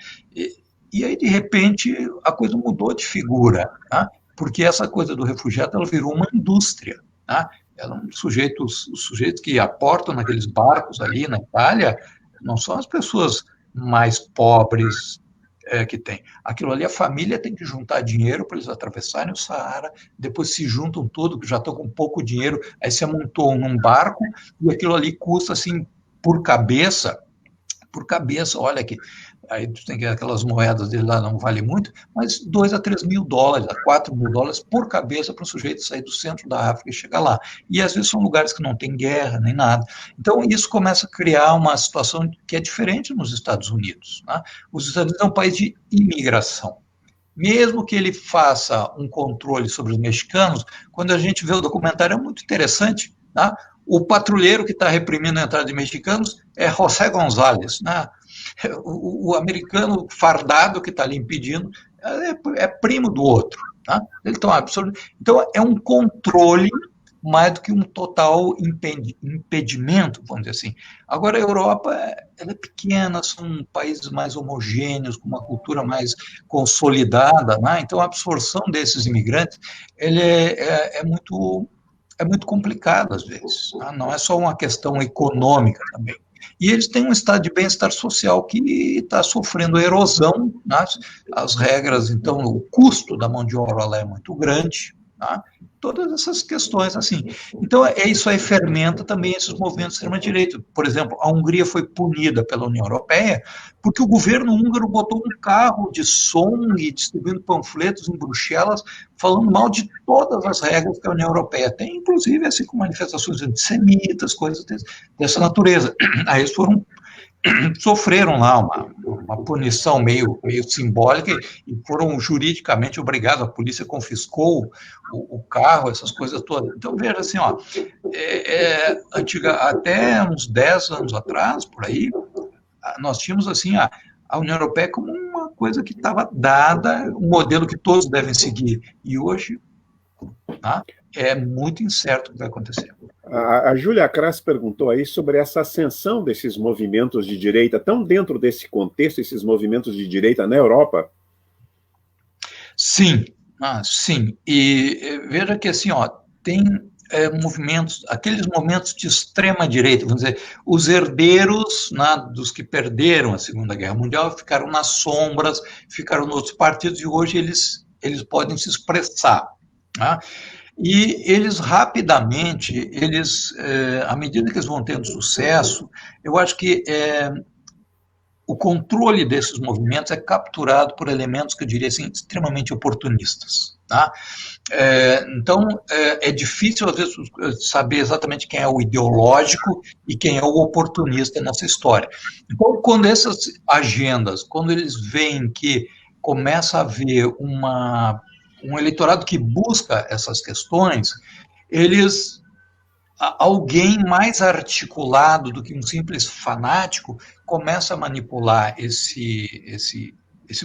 E aí, de repente, a coisa mudou de figura, tá? Porque essa coisa do refugiado ela virou uma indústria. Tá? Os sujeitos que aportam naqueles barcos ali na Itália não são as pessoas mais pobres que tem. Aquilo ali, a família tem que juntar dinheiro para eles atravessarem o Saara, depois se juntam tudo, que já estão com pouco dinheiro, aí se amontoam num barco, e aquilo ali custa, assim, por cabeça, olha que aí tu tem que aquelas moedas dele lá não vale muito, mas 2 a 3 mil dólares, a 4 mil dólares por cabeça para o sujeito sair do centro da África e chegar lá. E às vezes são lugares que não tem guerra nem nada. Então isso começa a criar uma situação que é diferente nos Estados Unidos. Né? Os Estados Unidos é um país de imigração. Mesmo que ele faça um controle sobre os mexicanos, quando a gente vê o documentário é muito interessante. Tá? O patrulheiro que está reprimindo a entrada de mexicanos é José González, né? O americano fardado que está ali impedindo é primo do outro. Tá? Então, é um controle mais do que um total impedimento, vamos dizer assim. Agora, a Europa ela é pequena, são países mais homogêneos, com uma cultura mais consolidada, né? Então a absorção desses imigrantes ele é muito complicado às vezes. Tá? Não é só uma questão econômica também. E eles têm um estado de bem-estar social que está sofrendo erosão, né? As regras, então, o custo da mão de obra lá é muito grande, tá? Todas essas questões assim. Então, isso aí fermenta também esses movimentos de extrema-direita. Por exemplo, a Hungria foi punida pela União Europeia porque o governo húngaro botou um carro de som e distribuindo panfletos em Bruxelas falando mal de todas as regras que a União Europeia tem, inclusive assim, com manifestações antissemitas, coisas dessa natureza. Aí eles sofreram lá uma punição meio simbólica e foram juridicamente obrigados, a polícia confiscou o carro, essas coisas todas. Então, veja assim, ó, até uns 10 anos atrás, por aí, nós tínhamos assim a União Europeia como uma coisa que estava dada, um modelo que todos devem seguir. E hoje, tá, é muito incerto o que vai acontecer. A Júlia Kras perguntou aí sobre essa ascensão desses movimentos de direita, tão dentro desse contexto, esses movimentos de direita na Europa? Sim, sim. E veja que assim, ó, tem movimentos, aqueles momentos de extrema direita, vamos dizer, os herdeiros, né, dos que perderam a Segunda Guerra Mundial ficaram nas sombras, ficaram nos outros partidos e hoje eles podem se expressar. Né? E eles rapidamente, à medida que eles vão tendo sucesso, eu acho que o controle desses movimentos é capturado por elementos que eu diria assim, extremamente oportunistas. Tá? Então, é difícil, às vezes, saber exatamente quem é o ideológico e quem é o oportunista nessa história. Então, quando essas agendas, quando eles veem que começa a haver um eleitorado que busca essas questões, alguém mais articulado do que um simples fanático começa a manipular esse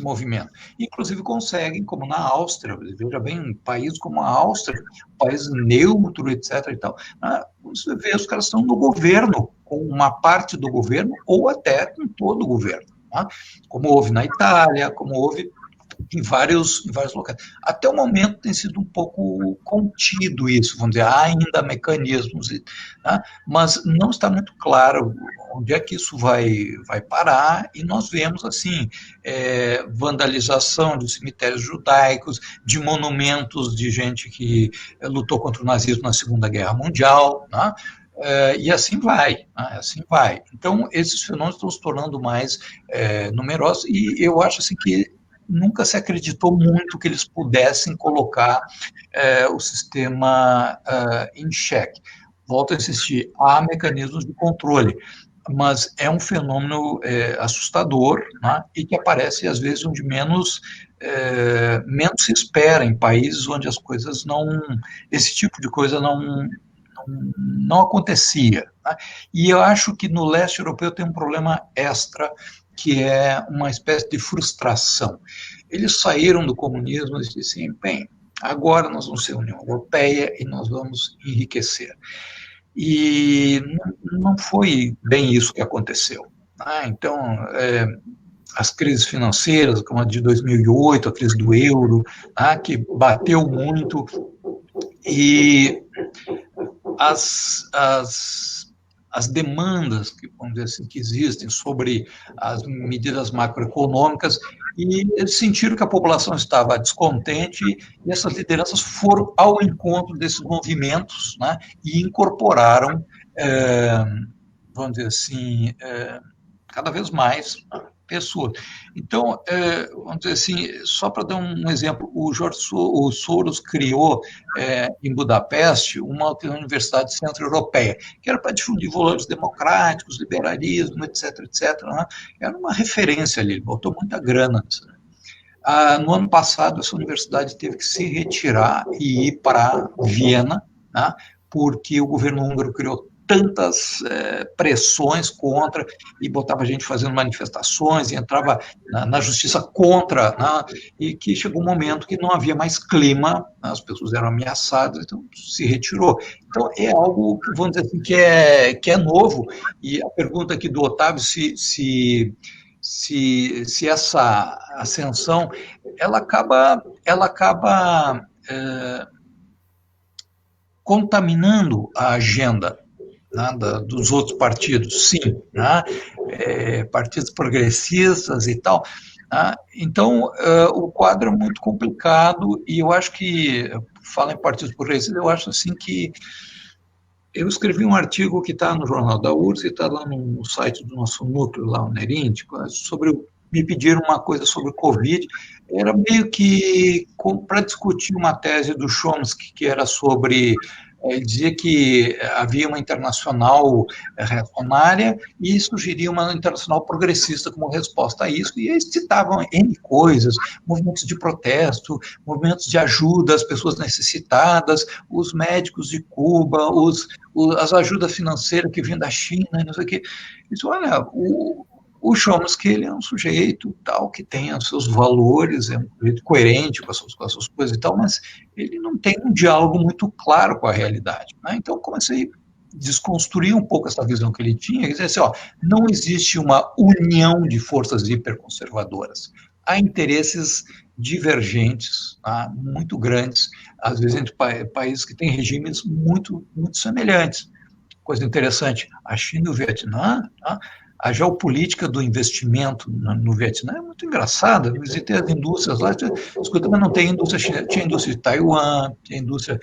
movimento. Inclusive conseguem, como na Áustria, veja bem, um país como a Áustria, um país neutro, etc. E tal, você vê, os caras estão no governo, com uma parte do governo, ou até com todo o governo, tá? Como houve na Itália, como houve em vários locais. Até o momento tem sido um pouco contido isso, vamos dizer, há ainda mecanismos, tá? Mas não está muito claro onde é que isso vai parar, e nós vemos, assim, vandalização de cemitérios judaicos, de monumentos de gente que lutou contra o nazismo na Segunda Guerra Mundial, tá? E assim vai, assim vai. Então, esses fenômenos estão se tornando mais numerosos, e eu acho assim que nunca se acreditou muito que eles pudessem colocar o sistema em xeque. Volto a insistir, há mecanismos de controle, mas é um fenômeno assustador, né, e que aparece, às vezes, onde menos se espera, em países onde as coisas esse tipo de coisa não acontecia. Né? E eu acho que no leste europeu tem um problema extra, que é uma espécie de frustração. Eles saíram do comunismo e disseram assim, bem, agora nós vamos ser União Europeia e nós vamos enriquecer. E não foi bem isso que aconteceu. Então, as crises financeiras, como a de 2008, a crise do euro, que bateu muito, e as demandas que, vamos dizer assim, que existem sobre as medidas macroeconômicas, e eles sentiram que a população estava descontente, e essas lideranças foram ao encontro desses movimentos, né, e incorporaram, vamos dizer assim, cada vez mais pessoas. Então, vamos dizer assim, só para dar um exemplo, o Soros criou em Budapeste uma universidade centro-europeia, que era para difundir valores democráticos, liberalismo, etc., etc. Né? Era uma referência ali, ele botou muita grana nisso. No ano passado, essa universidade teve que se retirar e ir para Viena, né? Porque o governo húngaro criou tantas pressões contra, e botava a gente fazendo manifestações, e entrava na justiça contra, né, e que chegou um momento que não havia mais clima, né, as pessoas eram ameaçadas, então se retirou. Então é algo, vamos dizer assim, que é novo, e a pergunta aqui do Otávio, se essa ascensão, ela acaba contaminando a agenda, né, dos outros partidos, sim, né, partidos progressistas e tal. Né, então, o quadro é muito complicado, e eu acho que, falo em partidos progressistas, eu acho assim que eu escrevi um artigo que está no Jornal da URSS e está lá no site do nosso núcleo, lá o Nerint, me pediram uma coisa sobre o Covid. Era meio que para discutir uma tese do Chomsky, que era sobre, ele dizia que havia uma internacional reacionária e surgiria uma internacional progressista como resposta a isso, e eles citavam N coisas, movimentos de protesto, movimentos de ajuda às pessoas necessitadas, os médicos de Cuba, as ajudas financeiras que vinham da China, não sei o quê. Isso, olha, o Chomsky, ele é um sujeito tal que tem os seus valores, é um sujeito coerente com as suas coisas e tal, mas ele não tem um diálogo muito claro com a realidade. Né? Então, comecei a desconstruir um pouco essa visão que ele tinha, e dizer assim, não existe uma união de forças hiperconservadoras. Há interesses divergentes, tá? Muito grandes, às vezes entre países que têm regimes muito, muito semelhantes. Coisa interessante, a China e o Vietnã, tá? A geopolítica do investimento no Vietnã é muito engraçada. Eu visitei as indústrias lá, escuta, mas não tem indústria chinesa, tinha indústria de Taiwan, tinha indústria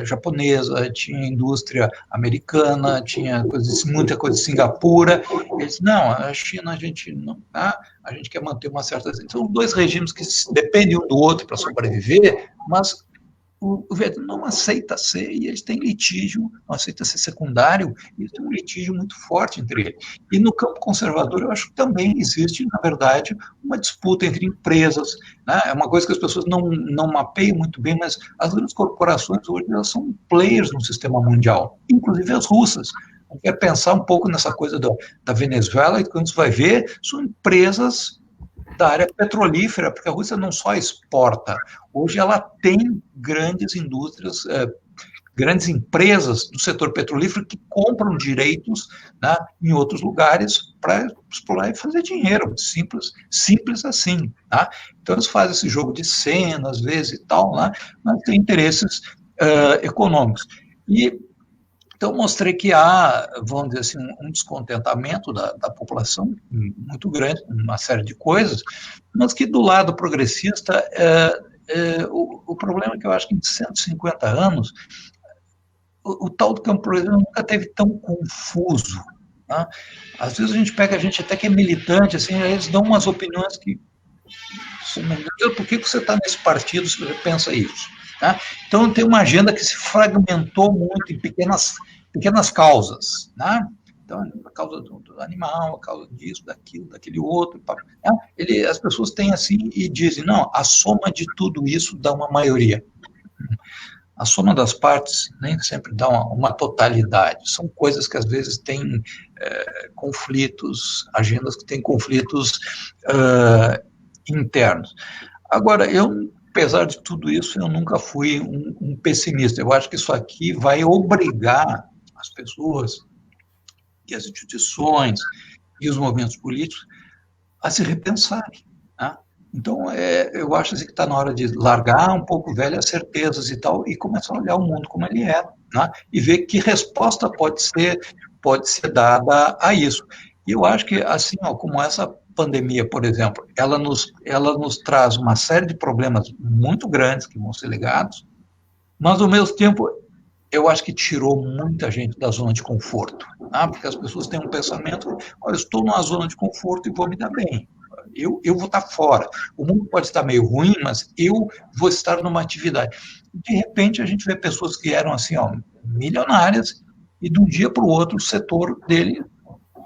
japonesa, tinha indústria americana, tinha muita coisa de Singapura. Eles, não, a China a gente não, a gente quer manter uma certa... São dois regimes que dependem um do outro para sobreviver, mas o Vietnã não aceita ser, e eles têm litígio, não aceita ser secundário, e eles têm um litígio muito forte entre eles. E no campo conservador, eu acho que também existe, na verdade, uma disputa entre empresas, né? É uma coisa que as pessoas não mapeiam muito bem, mas as grandes corporações hoje elas são players no sistema mundial, inclusive as russas. Quer pensar um pouco nessa coisa da Venezuela, e quando você vai ver, são empresas da área petrolífera, porque a Rússia não só exporta, hoje ela tem grandes indústrias, grandes empresas do setor petrolífero que compram direitos, né, em outros lugares para explorar e fazer dinheiro, simples assim. Tá? Então eles fazem esse jogo de cena, às vezes e tal, né, mas tem interesses econômicos. Então, mostrei que há, vamos dizer assim, um descontentamento da população muito grande, uma série de coisas, mas que do lado progressista, o problema é que eu acho que em 150 anos, o tal do campo progressista nunca teve tão confuso. Né? Às vezes a gente até que é militante, assim, eles dão umas opiniões que... Por que você está nesse partido se você pensa isso? Tá? Então, tem uma agenda que se fragmentou muito em pequenas causas. Né? Então, a causa do animal, a causa disso, daquilo, daquele outro. Né? As pessoas têm assim e dizem, não, a soma de tudo isso dá uma maioria. A soma das partes nem sempre dá uma totalidade. São coisas que, às vezes, têm conflitos, agendas que têm conflitos internos. Agora, apesar de tudo isso, eu nunca fui um pessimista. Eu acho que isso aqui vai obrigar as pessoas e as instituições e os movimentos políticos a se repensarem. Né? Então, eu acho assim, que está na hora de largar um pouco velhas certezas e tal, e começar a olhar o mundo como ele é, né? E ver que resposta pode ser dada a isso. E eu acho que, assim, como essa pandemia, por exemplo, ela nos traz uma série de problemas muito grandes que vão ser ligados, mas, ao mesmo tempo, eu acho que tirou muita gente da zona de conforto, né? Porque as pessoas têm um pensamento, olha, eu estou numa zona de conforto e vou me dar bem. Eu vou estar fora. O mundo pode estar meio ruim, mas eu vou estar numa atividade. De repente, a gente vê pessoas que eram assim, milionárias, e de um dia para o outro o setor dele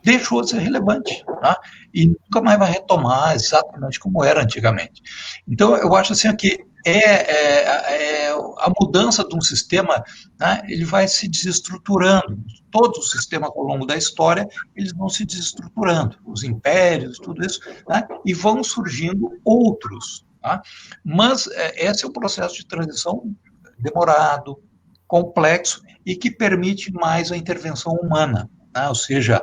deixou de ser relevante, tá? E nunca mais vai retomar exatamente como era antigamente. Então, eu acho assim que a mudança de um sistema, né, ele vai se desestruturando. Todos os sistemas ao longo da história, eles vão se desestruturando, os impérios, tudo isso, né, e vão surgindo outros. Tá? Mas esse é o processo de transição demorado, complexo e que permite mais a intervenção humana. Né? Ou seja,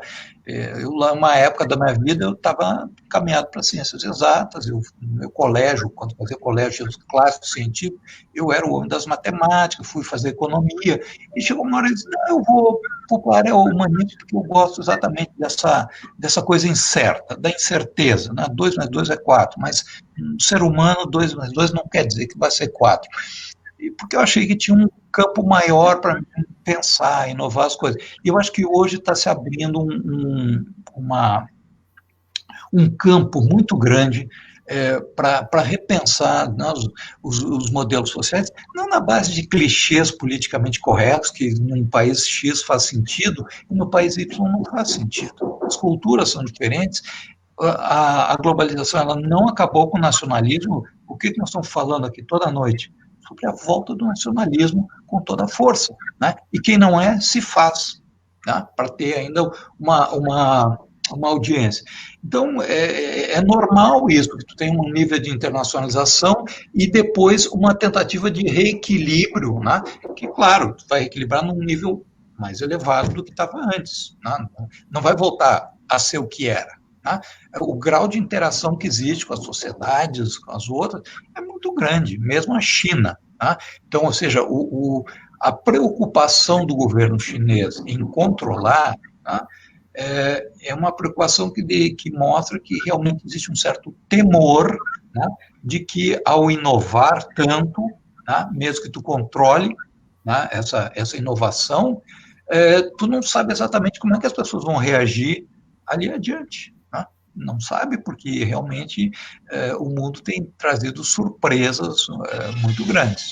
uma época da minha vida, eu estava caminhado para ciências exatas, no meu colégio, quando fazia colégio clássico científico, eu era o homem das matemáticas, fui fazer economia, e chegou uma hora e disse, não, eu vou para a área humanista, porque eu gosto exatamente dessa coisa incerta, da incerteza, né? 2 mais 2 é 4, mas no ser humano, 2 mais 2 não quer dizer que vai ser 4. Porque eu achei que tinha um campo maior para pensar, inovar as coisas. E eu acho que hoje está se abrindo um campo muito grande para repensar, né, os modelos sociais, não na base de clichês politicamente corretos, que num país X faz sentido, e no país Y não faz sentido. As culturas são diferentes, a globalização ela não acabou com o nacionalismo. O que nós estamos falando aqui toda noite? Sobre a volta do nacionalismo com toda a força, né? E quem não é, se faz, né? Para ter ainda uma audiência. Então, é normal isso, que tu tem um nível de internacionalização e depois uma tentativa de reequilíbrio, né? Que, claro, tu vai equilibrar num nível mais elevado do que estava antes, né? Não vai voltar a ser o que era. Né? O grau de interação que existe com as sociedades, com as outras, é muito grande, mesmo a China. Né? Então, ou seja, a preocupação do governo chinês em controlar, né, é uma preocupação que mostra que realmente existe um certo temor, né, de que ao inovar tanto, né, mesmo que tu controle, né, essa inovação, tu não sabe exatamente como é que as pessoas vão reagir ali adiante. Não sabe, porque realmente o mundo tem trazido surpresas muito grandes.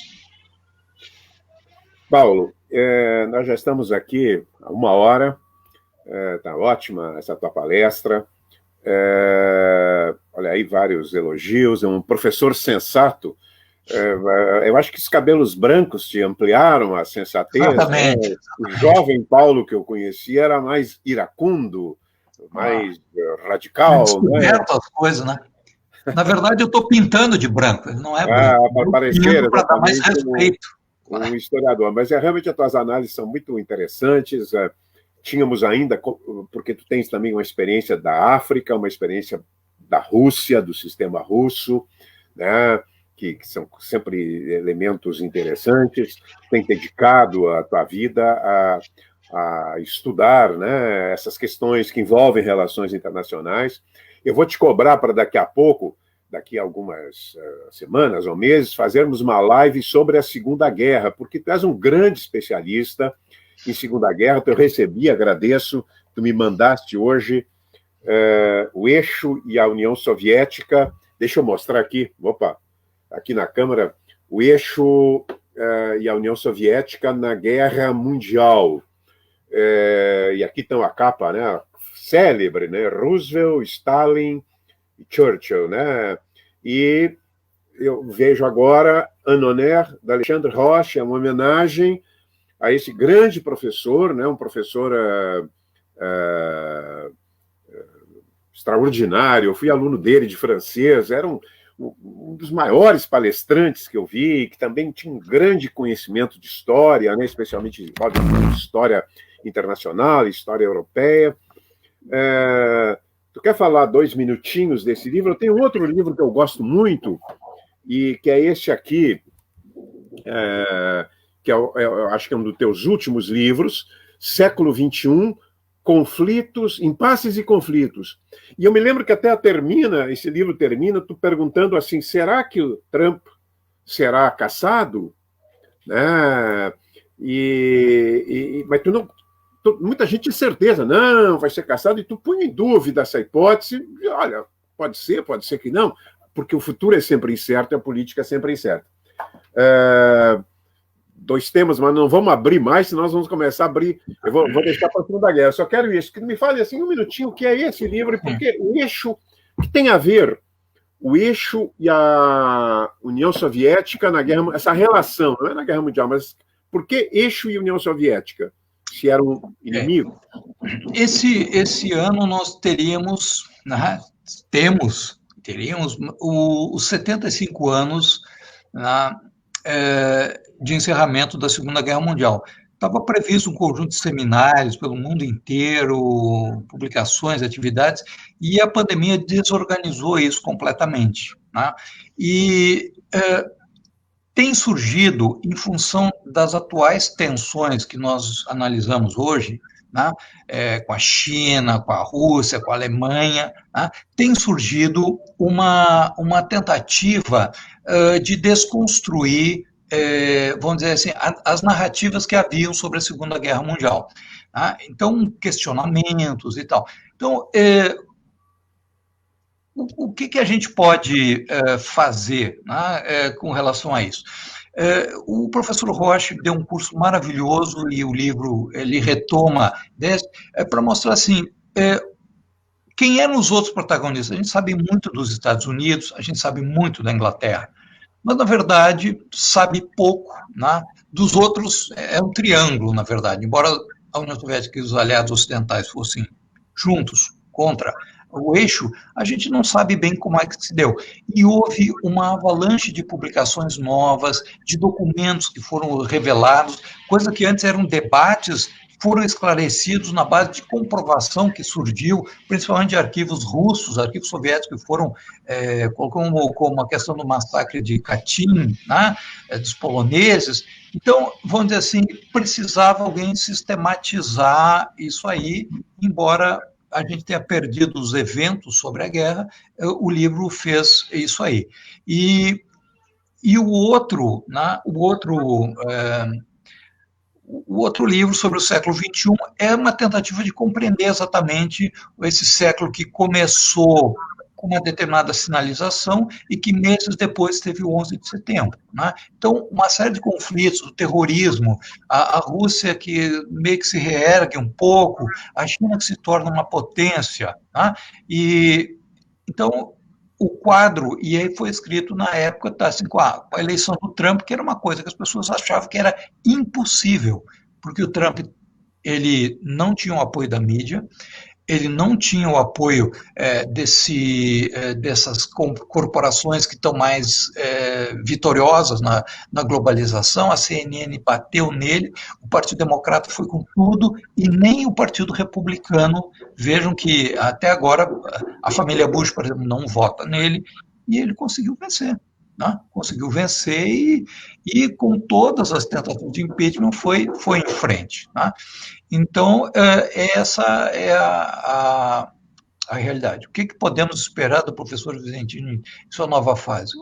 Paulo, nós já estamos aqui há 1 hora, está ótima essa tua palestra, olha aí vários elogios, é um professor sensato, eu acho que os cabelos brancos te ampliaram a sensatez. Exatamente. O jovem Paulo que eu conheci era mais iracundo, mais radical. Descoberto, né? As coisas, né? Na verdade, eu estou pintando de branco, ele não é branco. Para parecer para dar mais respeito. Um historiador. Mas realmente as tuas análises são muito interessantes. Tínhamos ainda, porque tu tens também uma experiência da África, uma experiência da Rússia, do sistema russo, né? Que são sempre elementos interessantes. Tem dedicado a tua vida a estudar, né, essas questões que envolvem relações internacionais. Eu vou te cobrar para daqui a pouco, daqui a algumas semanas ou meses, fazermos uma live sobre a Segunda Guerra, porque tu és um grande especialista em Segunda Guerra, eu recebi, agradeço, tu me mandaste hoje o eixo e a União Soviética, deixa eu mostrar aqui, aqui na câmera, o eixo e a União Soviética na Guerra Mundial. E aqui estão a capa, né, célebre, né, Roosevelt, Stalin e Churchill, né, e eu vejo agora En Honneur, da Alexandre Rocha, uma homenagem a esse grande professor, né, um professor extraordinário, eu fui aluno dele de francês, era um dos maiores palestrantes que eu vi, que também tinha um grande conhecimento de história, né, especialmente de história internacional, história europeia. Tu quer falar 2 minutinhos desse livro? Eu tenho outro livro que eu gosto muito, e que é este aqui, que eu acho que é um dos teus últimos livros, Século XXI, Conflitos, Impasses e Conflitos. E eu me lembro que até esse livro termina tu perguntando assim, será que o Trump será caçado? Né? Mas muita gente tinha certeza, não, vai ser caçado, e tu põe em dúvida essa hipótese, e olha, pode ser que não, porque o futuro é sempre incerto e a política é sempre incerta. 2 temas, mas não vamos abrir mais, senão nós vamos começar a abrir. Eu vou deixar para a Segunda Guerra. Eu só quero isso, que me fale assim 1 minutinho o que é esse livro e por que o eixo que tem a ver o eixo e a União Soviética na guerra, essa relação, não é na Guerra Mundial, mas por que eixo e União Soviética, se eram inimigos? Esse ano nós teríamos, né, teríamos os 75 anos, né, de encerramento da Segunda Guerra Mundial. Estava previsto um conjunto de seminários pelo mundo inteiro, publicações, atividades, e a pandemia desorganizou isso completamente, né? E tem surgido, em função das atuais tensões que nós analisamos hoje, né, com a China, com a Rússia, com a Alemanha, né, tem surgido uma tentativa de desconstruir, vamos dizer assim, as narrativas que haviam sobre a Segunda Guerra Mundial. Né? Então, questionamentos e tal. Então, o que a gente pode fazer, né, com relação a isso? O professor Rocha deu um curso maravilhoso e o livro ele retoma para mostrar assim, quem eram os outros protagonistas. A gente sabe muito dos Estados Unidos, a gente sabe muito da Inglaterra, mas na verdade sabe pouco, né, dos outros. É um triângulo, na verdade, embora a União Soviética e os aliados ocidentais fossem juntos contra o eixo, a gente não sabe bem como é que se deu. E houve uma avalanche de publicações novas, de documentos que foram revelados, coisa que antes eram debates, foram esclarecidos na base de comprovação que surgiu, principalmente de arquivos russos, arquivos soviéticos que foram, como a questão do massacre de Katyn, né, dos poloneses. Então, vamos dizer assim, precisava alguém sistematizar isso aí, embora a gente tenha perdido os eventos sobre a guerra, o livro fez isso aí. E o outro, né, o outro livro sobre o século XXI é uma tentativa de compreender exatamente esse século que começou com uma determinada sinalização e que meses depois teve o 11 de setembro. Né? Então, uma série de conflitos, o terrorismo, a Rússia que meio que se reergue um pouco, a China que se torna uma potência. Né? E, então, o quadro, e aí foi escrito na época, tá, assim, com a eleição do Trump, que era uma coisa que as pessoas achavam que era impossível, porque o Trump ele não tinha o apoio da mídia, ele não tinha o apoio dessas corporações que estão mais vitoriosas na globalização. A CNN bateu nele, o Partido Democrata foi com tudo, e nem o Partido Republicano. Vejam que até agora a família Bush, por exemplo, não vota nele, e ele conseguiu vencer. Né? Conseguiu vencer e com todas as tentativas de impeachment foi em frente. Né? Então, essa é a realidade. O que podemos esperar do professor Vicentini em sua nova fase?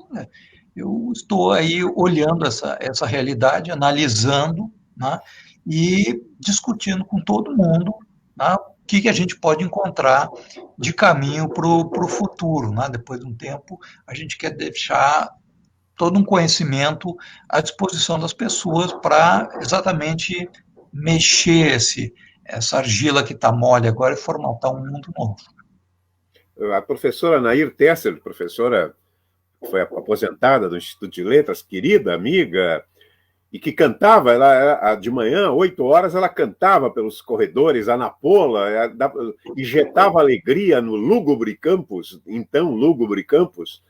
Eu estou aí olhando essa realidade, analisando, né, e discutindo com todo mundo, né, o que a gente pode encontrar de caminho para o futuro. Né? Depois de um tempo, a gente quer deixar todo um conhecimento à disposição das pessoas para exatamente mexer essa argila que está mole agora e formatar um mundo novo. A professora Nair Tesser, professora que foi aposentada do Instituto de Letras, querida amiga, e que cantava, ela de manhã, 8 horas, ela cantava pelos corredores, a Napola, injetava alegria no lúgubre campus, então lúgubre campus,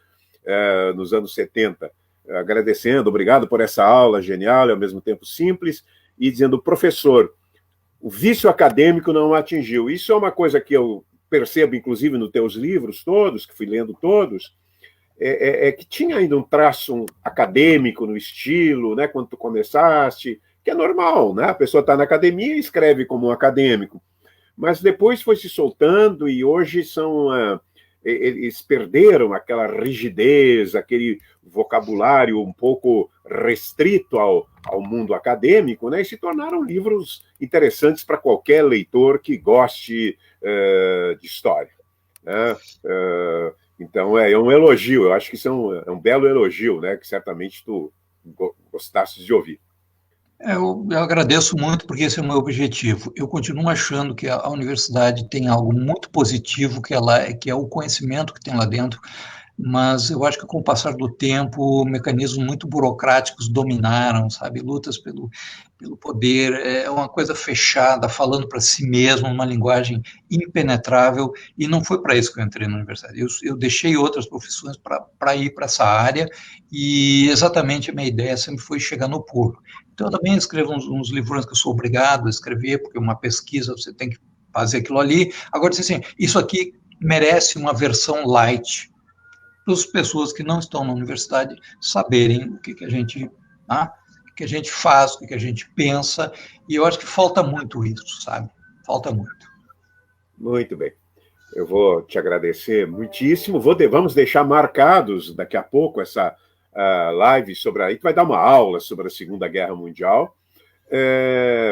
nos anos 70, agradecendo, obrigado por essa aula genial e ao mesmo tempo simples, e dizendo, professor, o vício acadêmico não atingiu. Isso é uma coisa que eu percebo, inclusive, nos teus livros todos, que fui lendo todos, que tinha ainda um traço acadêmico no estilo, né, quando tu começaste, que é normal, né? A pessoa está na academia e escreve como um acadêmico, mas depois foi se soltando e hoje eles perderam aquela rigidez, aquele vocabulário um pouco restrito ao mundo acadêmico, né, e se tornaram livros interessantes para qualquer leitor que goste de história. Né? Então, é um elogio, eu acho que isso é um belo elogio, né, que certamente tu gostasses de ouvir. Eu agradeço muito, porque esse é o meu objetivo. Eu continuo achando que a universidade tem algo muito positivo, que é o conhecimento que tem lá dentro. mas eu acho que com o passar do tempo, mecanismos muito burocráticos dominaram, sabe, lutas pelo poder, é uma coisa fechada, falando para si mesmo, uma linguagem impenetrável, e não foi para isso que eu entrei na universidade. Eu deixei outras profissões para ir para essa área, e exatamente a minha ideia sempre foi chegar no público. Então, eu também escrevo uns livrões que eu sou obrigado a escrever, porque uma pesquisa você tem que fazer aquilo ali. Agora, assim, isso aqui merece uma versão light, para as pessoas que não estão na universidade saberem o que a gente, ah, o que a gente faz, o que a gente pensa, e eu acho que falta muito isso, sabe? Falta muito. Muito bem. Eu vou te agradecer muitíssimo. Vamos deixar marcados daqui a pouco essa live sobre aí, que vai dar uma aula sobre a Segunda Guerra Mundial.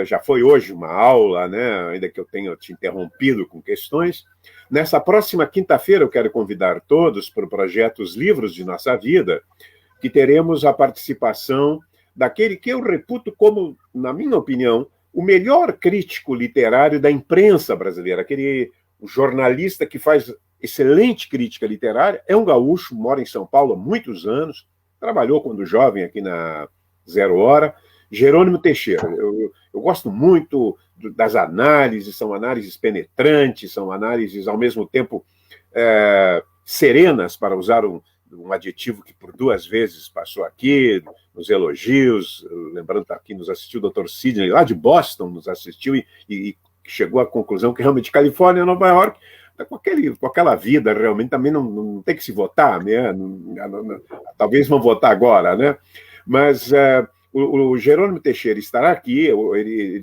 Já foi hoje uma aula, né? Ainda que eu tenha te interrompido com questões. Nessa próxima quinta-feira, eu quero convidar todos para o projeto Os Livros de Nossa Vida, que teremos a participação daquele que eu reputo como, na minha opinião, o melhor crítico literário da imprensa brasileira, aquele jornalista que faz excelente crítica literária, é um gaúcho, mora em São Paulo há muitos anos, trabalhou quando jovem aqui na Zero Hora, Jerônimo Teixeira. Eu gosto muito das análises, são análises penetrantes, são análises, ao mesmo tempo, serenas, para usar um adjetivo que por 2 vezes passou aqui, nos elogios, lembrando que aqui nos assistiu o Dr. Sidney, lá de Boston, nos assistiu e chegou à conclusão que realmente Califórnia e Nova York, com aquela vida, realmente também não tem que se votar, né? Talvez vão votar agora, né? Mas o Jerônimo Teixeira estará aqui,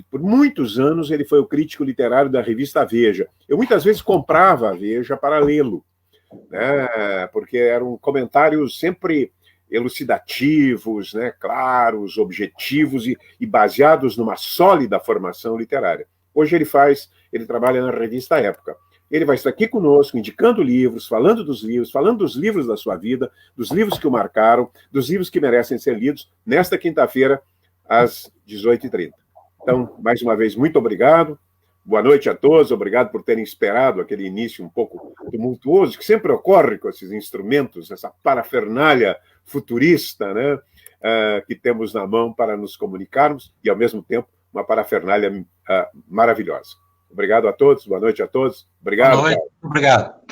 por muitos anos ele foi o crítico literário da revista Veja. Eu muitas vezes comprava a Veja para lê-lo, né? Porque eram comentários sempre elucidativos, né? Claros, objetivos e baseados numa sólida formação literária. Hoje ele trabalha na revista Época. Ele vai estar aqui conosco, indicando livros, falando dos livros da sua vida, dos livros que o marcaram, dos livros que merecem ser lidos, nesta quinta-feira, às 18h30. Então, mais uma vez, muito obrigado. Boa noite a todos. Obrigado por terem esperado aquele início um pouco tumultuoso, que sempre ocorre com esses instrumentos, essa parafernália futurista, né, que temos na mão para nos comunicarmos, e, ao mesmo tempo, uma parafernália maravilhosa. Obrigado a todos, boa noite a todos. Obrigado. Boa noite, obrigado.